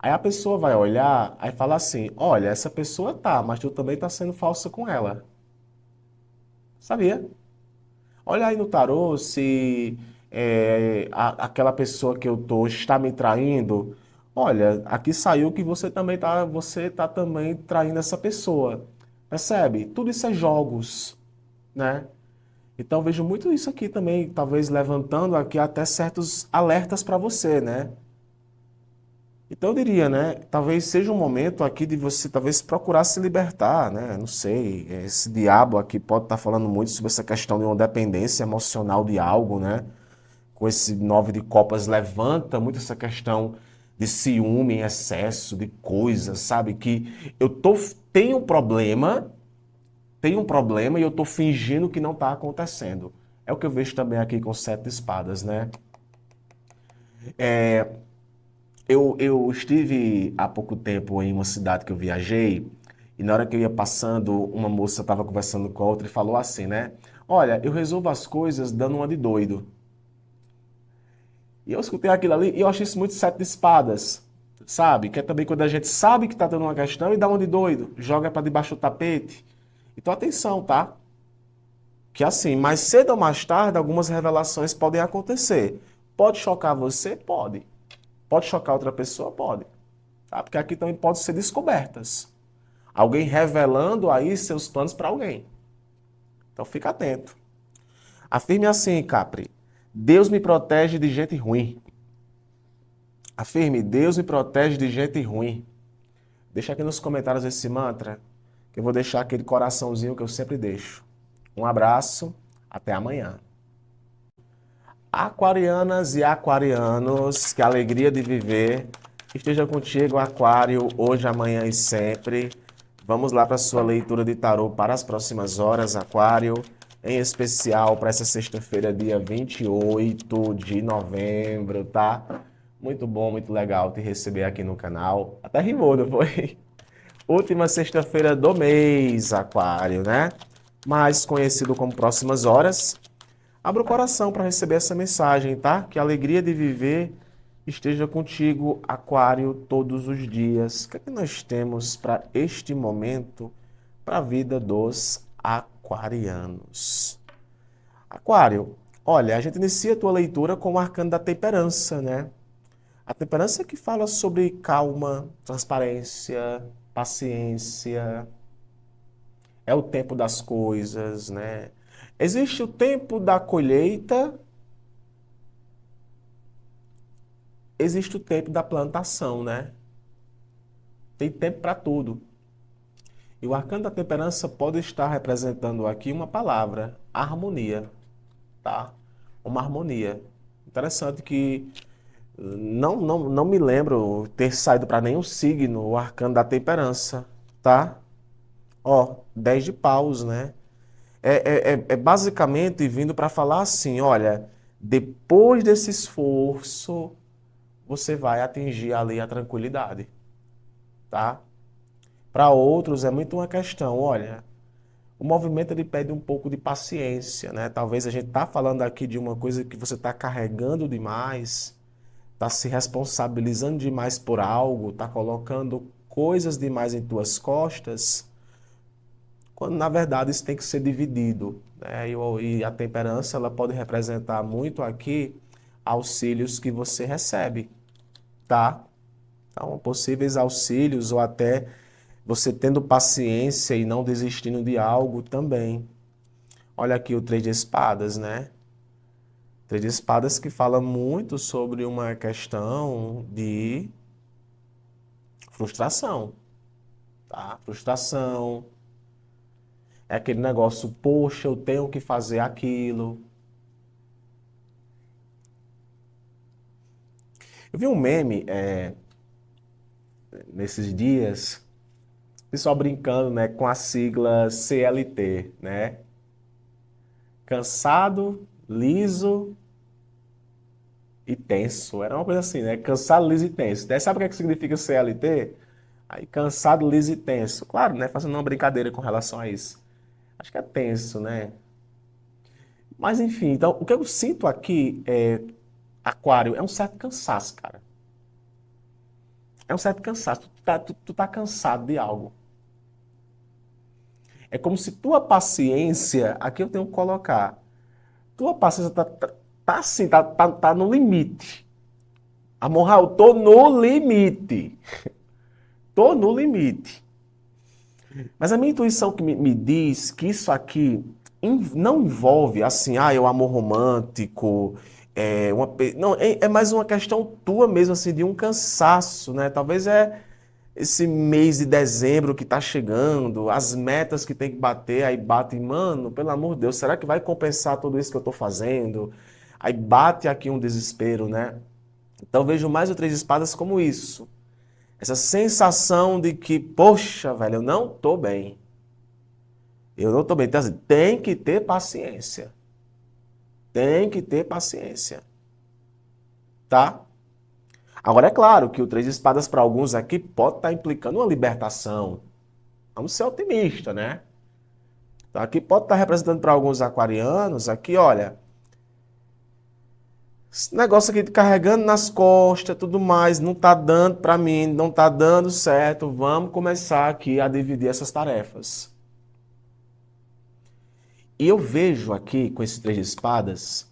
Aí a pessoa vai olhar, aí fala assim, olha, essa pessoa tá, mas tu também está sendo falsa com ela. Sabia? Olha aí no tarô se aquela pessoa que eu tô está me traindo. Olha, aqui saiu que você tá também traindo essa pessoa. Percebe? Tudo isso é jogos, né? Então vejo muito isso aqui também, talvez levantando aqui até certos alertas para você, né? Então eu diria, né? Talvez seja um momento aqui de você talvez procurar se libertar, né? Não sei, esse diabo aqui pode estar falando muito sobre essa questão de uma dependência emocional de algo, né? Com esse nove de copas levanta muito essa questão de ciúme em excesso, de coisas, sabe? Que eu tenho um problema e eu tô fingindo que não está acontecendo. É o que eu vejo também aqui com sete de espadas, né? Eu estive há pouco tempo em uma cidade que eu viajei e na hora que eu ia passando, uma moça estava conversando com a outra e falou assim, né? Olha, eu resolvo as coisas dando uma de doido. E eu escutei aquilo ali e eu achei isso muito sete de espadas, sabe? Que é também quando a gente sabe que tá tendo uma questão e dá uma de doido, joga para debaixo do tapete. Então atenção, tá? Que assim, mais cedo ou mais tarde, algumas revelações podem acontecer. Pode chocar você? Pode. Pode chocar outra pessoa? Pode. Tá? Porque aqui também pode ser descobertas. Alguém revelando aí seus planos para alguém. Então fica atento. Afirme assim, Capri. Deus me protege de gente ruim. Afirme, Deus me protege de gente ruim. Deixa aqui nos comentários esse mantra, que eu vou deixar aquele coraçãozinho que eu sempre deixo. Um abraço, até amanhã. Aquarianas e aquarianos, que alegria de viver. Esteja contigo, Aquário, hoje, amanhã e sempre. Vamos lá para a sua leitura de tarô para as próximas horas, Aquário. Em especial para essa sexta-feira, dia 28 de novembro, tá? Muito bom, muito legal te receber aqui no canal. Até rimou, não foi? Última sexta-feira do mês, Aquário, né? Mais conhecido como próximas horas. Abra o coração para receber essa mensagem, tá? Que a alegria de viver esteja contigo, Aquário, todos os dias. O que é que nós temos para este momento, para a vida dos aquarianos? Aquário, olha, a gente inicia a tua leitura com o arcano da temperança, né? A temperança que fala sobre calma, transparência, paciência, é o tempo das coisas, né? Existe o tempo da colheita, existe o tempo da plantação, né? Tem tempo para tudo. E o arcano da temperança pode estar representando aqui uma palavra, harmonia, tá? Uma harmonia. Interessante que não me lembro ter saído para nenhum signo o arcano da temperança, tá? Ó, 10 de paus, né? É basicamente vindo para falar assim, olha, depois desse esforço, você vai atingir ali a tranquilidade, tá? Para outros é muito uma questão, olha, o movimento ele pede um pouco de paciência, né? Talvez a gente tá falando aqui de uma coisa que você está carregando demais, está se responsabilizando demais por algo, está colocando coisas demais em tuas costas, quando na verdade isso tem que ser dividido, né? E a temperança ela pode representar muito aqui auxílios que você recebe, tá? Então, possíveis auxílios ou até você tendo paciência e não desistindo de algo também. Olha aqui o Três de Espadas, né? Três de Espadas que fala muito sobre uma questão de frustração, tá? Frustração. É aquele negócio, poxa, eu tenho que fazer aquilo. Eu vi um meme nesses dias, pessoal brincando, né, com a sigla CLT, né? Cansado, liso e tenso. Era uma coisa assim, né? Cansado, liso e tenso. Daí sabe o que é que significa CLT? Aí, cansado, liso e tenso. Claro, né? Fazendo uma brincadeira com relação a isso. Acho que é tenso, né? Mas enfim, então, o que eu sinto aqui, Aquário, é um certo cansaço, cara. É um certo cansaço. Tu tá cansado de algo. É como se tua paciência, aqui eu tenho que colocar, tua paciência tá assim, tá no limite. Amor, eu tô no limite. Tô no limite. Mas a minha intuição que me diz que isso aqui não envolve assim, o amor romântico, não, é mais uma questão tua mesmo, assim, de um cansaço, né? Talvez esse mês de dezembro que tá chegando, as metas que tem que bater, aí bate, mano, pelo amor de Deus, será que vai compensar tudo isso que eu tô fazendo? Aí bate aqui um desespero, né? Então vejo mais o Três de Espadas como isso. Essa sensação de que, poxa, velho, eu não tô bem. Eu não tô bem. Então, assim, tem que ter paciência. Tem que ter paciência. Tá? Agora, é claro que o Três de Espadas para alguns aqui pode estar implicando uma libertação. Vamos ser otimistas, né? Então, aqui pode estar representando para alguns aquarianos, aqui, olha, Esse negócio aqui carregando nas costas, tudo mais, não tá dando para mim, não tá dando certo. Vamos começar aqui a dividir essas tarefas. E eu vejo aqui com esse três de espadas,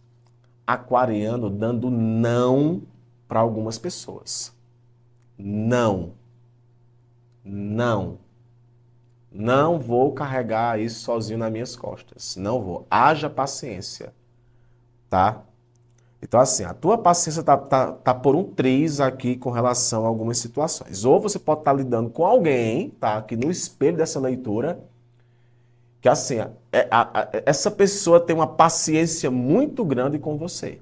aquariano dando não para algumas pessoas. Não, não, não vou carregar isso sozinho nas minhas costas. Não vou. Haja paciência, tá? Então, assim, a tua paciência tá por um triz aqui com relação a algumas situações. Ou você pode estar lidando com alguém, tá? Aqui no espelho dessa leitura, que assim, essa pessoa tem uma paciência muito grande com você.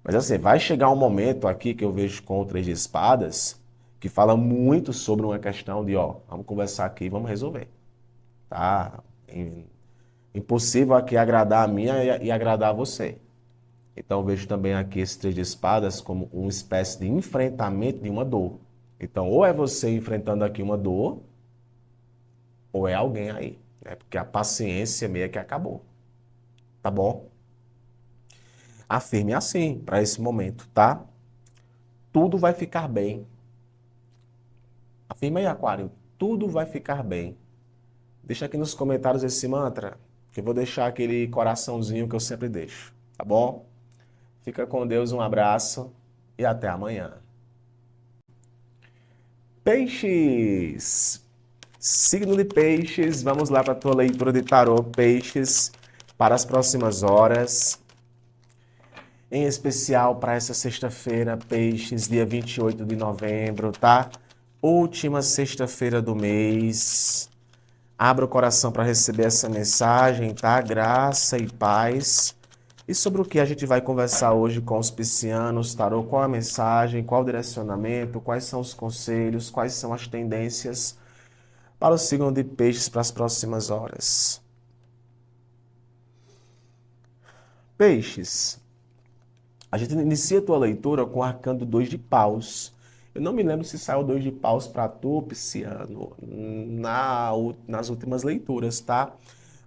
Mas assim, vai chegar um momento aqui que eu vejo com o Três de Espadas, que fala muito sobre uma questão de, ó, vamos conversar aqui, vamos resolver, tá? Impossível aqui agradar a mim e agradar a você. Então eu vejo também aqui esse Três de Espadas como uma espécie de enfrentamento de uma dor. Então, ou é você enfrentando aqui uma dor, ou é alguém aí, né? Porque a paciência meio que acabou, tá bom? Afirme assim para esse momento, tá? Tudo vai ficar bem. Afirma aí, Aquário, tudo vai ficar bem. Deixa aqui nos comentários esse mantra, que eu vou deixar aquele coraçãozinho que eu sempre deixo, tá bom? Fica com Deus, um abraço e até amanhã. Peixes! Signo de Peixes, vamos lá para a tua leitura de tarô, Peixes, para as próximas horas. Em especial para essa sexta-feira, Peixes, dia 28 de novembro, tá? Última sexta-feira do mês. Abra o coração para receber essa mensagem, tá? Graça e paz. E sobre o que a gente vai conversar hoje com os piscianos, tarô, qual a mensagem, qual o direcionamento, quais são os conselhos, quais são as tendências para o signo de Peixes para as próximas horas. Peixes, a gente inicia a tua leitura com o arcano do 2 de paus. Eu não me lembro se saiu o 2 de paus para tu, pisciano, nas últimas leituras, tá?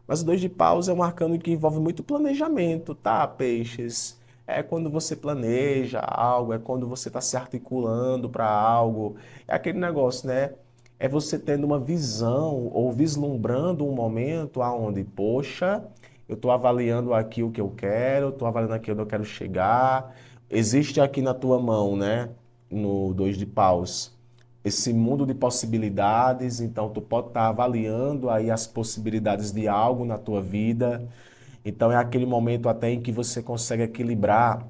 Mas o 2 de paus é um arcano que envolve muito planejamento, tá, Peixes? É quando você planeja algo, é quando você está se articulando para algo. É aquele negócio, né? É você tendo uma visão ou vislumbrando um momento aonde, poxa, eu estou avaliando aqui o que eu quero, estou avaliando aqui onde eu quero chegar. Existe aqui na tua mão, né? No 2 de paus, esse mundo de possibilidades, então tu pode estar avaliando aí as possibilidades de algo na tua vida. Então é aquele momento até em que você consegue equilibrar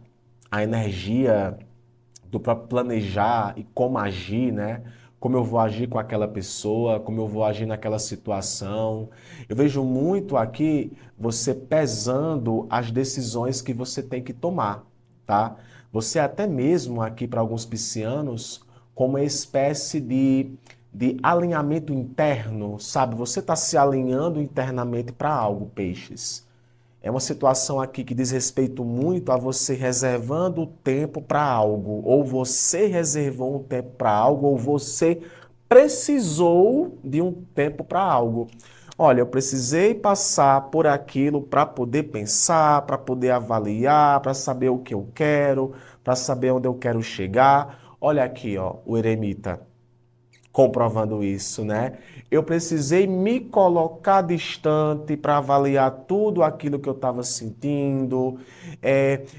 a energia do próprio planejar e como agir, né? Como eu vou agir com aquela pessoa, como eu vou agir naquela situação. Eu vejo muito aqui você pesando as decisões que você tem que tomar, tá? Você até mesmo aqui para alguns piscianos, como uma espécie de alinhamento interno, sabe? Você está se alinhando internamente para algo, peixes. É uma situação aqui que diz respeito muito a você reservando o tempo para algo, ou você reservou um tempo para algo, ou você precisou de um tempo para algo. Olha, eu precisei passar por aquilo para poder pensar, para poder avaliar, para saber o que eu quero, para saber onde eu quero chegar. Olha aqui, ó, o eremita comprovando isso, né? Eu precisei me colocar distante para avaliar tudo aquilo que eu estava sentindo.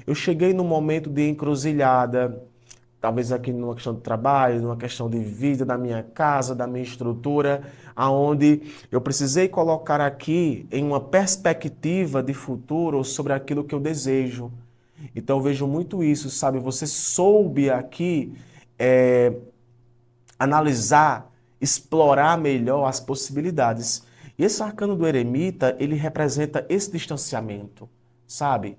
Eu cheguei num momento de encruzilhada, talvez aqui numa questão de trabalho, numa questão de vida, da minha casa, da minha estrutura, aonde eu precisei colocar aqui em uma perspectiva de futuro sobre aquilo que eu desejo. Então eu vejo muito isso, sabe? Você soube aqui é, analisar, explorar melhor as possibilidades. E esse arcano do eremita, ele representa esse distanciamento, sabe?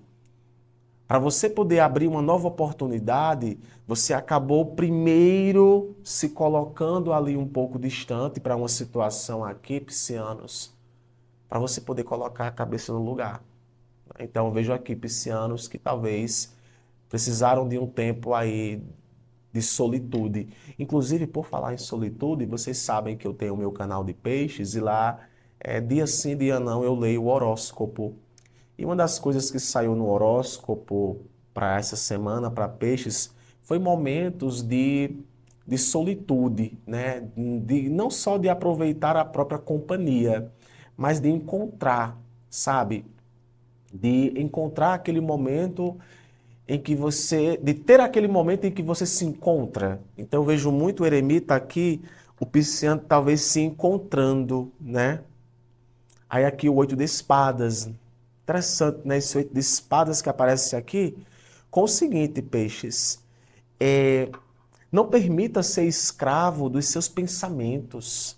Para você poder abrir uma nova oportunidade, você acabou primeiro se colocando ali um pouco distante para uma situação aqui, piscianos, para você poder colocar a cabeça no lugar. Então, eu vejo aqui piscianos que talvez precisaram de um tempo aí de solitude. Inclusive, por falar em solitude, vocês sabem que eu tenho o meu canal de peixes e lá, dia sim, dia não, eu leio o horóscopo. E uma das coisas que saiu no horóscopo para essa semana, para peixes, foi momentos de solitude, né? Não só de aproveitar a própria companhia, mas de encontrar, sabe? De encontrar aquele momento em que de ter aquele momento em que você se encontra. Então eu vejo muito o eremita aqui, o pisciano talvez se encontrando, né? Aí aqui o 8 de espadas. Interessante, né? Esse 8 de espadas que aparece aqui, com o seguinte, peixes, não permita ser escravo dos seus pensamentos.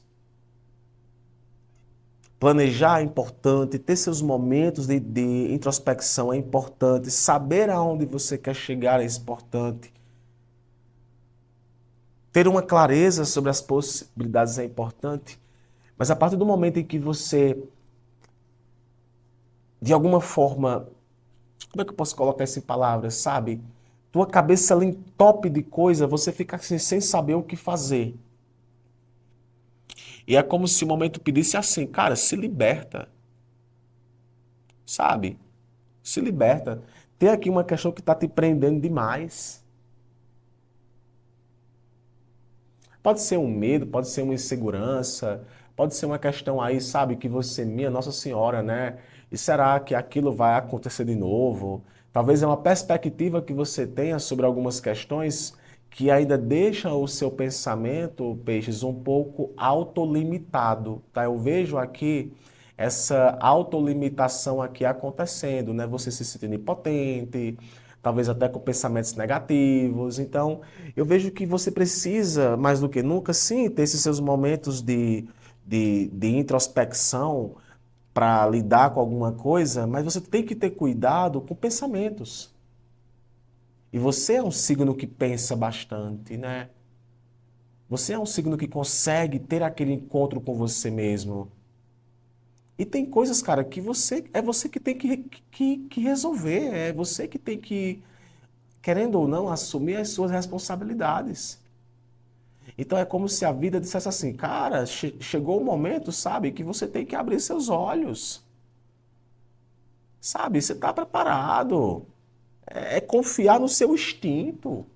Planejar é importante, ter seus momentos de introspecção é importante, saber aonde você quer chegar é importante. Ter uma clareza sobre as possibilidades é importante, mas a partir do momento em que você, de alguma forma, como é que eu posso colocar isso em palavras, sabe? Tua cabeça ela entope de coisa, você fica assim, sem saber o que fazer. E é como se o momento pedisse assim, cara, se liberta, sabe? Se liberta. Tem aqui uma questão que está te prendendo demais. Pode ser um medo, pode ser uma insegurança, pode ser uma questão aí, sabe, que você, minha Nossa Senhora, né? E será que aquilo vai acontecer de novo? Talvez é uma perspectiva que você tenha sobre algumas questões que ainda deixa o seu pensamento, Peixes, um pouco autolimitado, tá? Eu vejo aqui essa autolimitação aqui acontecendo, né? Você se sentindo impotente, talvez até com pensamentos negativos. Então, eu vejo que você precisa, mais do que nunca, sim, ter esses seus momentos de introspecção para lidar com alguma coisa, mas você tem que ter cuidado com pensamentos. E você é um signo que pensa bastante, né? Você é um signo que consegue ter aquele encontro com você mesmo. E tem coisas, cara, que é você que tem que resolver, é você que tem que, querendo ou não, assumir as suas responsabilidades. Então é como se a vida dissesse assim, cara, chegou o momento, sabe, que você tem que abrir seus olhos. Sabe, você está preparado. É confiar no seu instinto.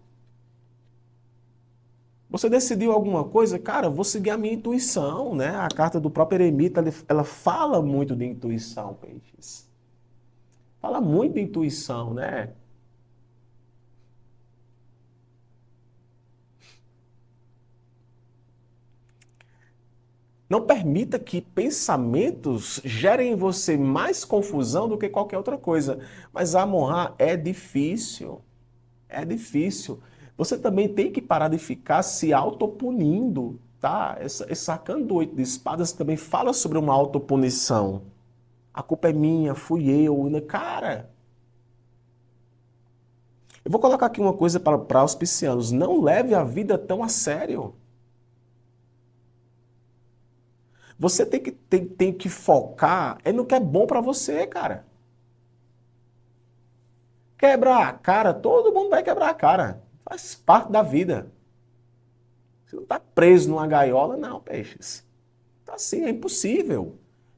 Você decidiu alguma coisa, cara, eu vou seguir a minha intuição, né? A carta do próprio eremita, ela fala muito de intuição, peixes. Fala muito de intuição, né? Não permita que pensamentos gerem em você mais confusão do que qualquer outra coisa. Mas Amon-Ra é difícil. É difícil. Você também tem que parar de ficar se autopunindo, tá? Esse arcano do 8 de espadas também fala sobre uma autopunição. A culpa é minha, fui eu, né? Cara, eu vou colocar aqui uma coisa para os piscianos. Não leve a vida tão a sério. Você tem que focar no que é bom para você, cara. Quebrar a cara, todo mundo vai quebrar a cara. Faz parte da vida. Você não está preso numa gaiola, não, peixes. Tá assim, é impossível.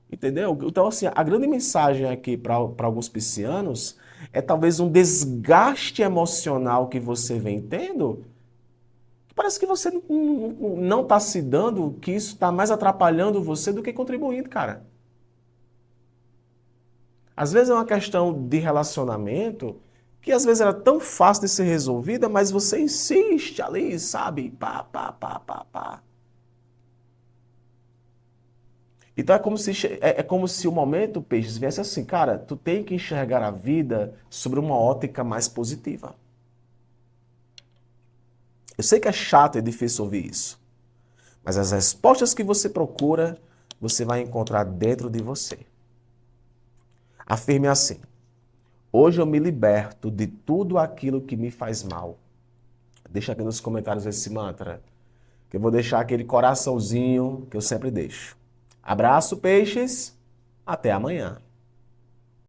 Entendeu? Então, assim, a grande mensagem aqui para alguns piscianos é talvez um desgaste emocional que você vem tendo, que parece que você não está se dando, que isso está mais atrapalhando você do que contribuindo, cara. Às vezes é uma questão de relacionamento que às vezes era tão fácil de ser resolvida, mas você insiste ali, sabe? Pá, pá, pá, pá, pá. Então é como se o momento, Peixes, viesse assim, cara, tu tem que enxergar a vida sobre uma ótica mais positiva. Eu sei que é chato e difícil ouvir isso, mas as respostas que você procura, você vai encontrar dentro de você. Afirme assim: hoje eu me liberto de tudo aquilo que me faz mal. Deixa aqui nos comentários esse mantra, que eu vou deixar aquele coraçãozinho que eu sempre deixo. Abraço, peixes. Até amanhã.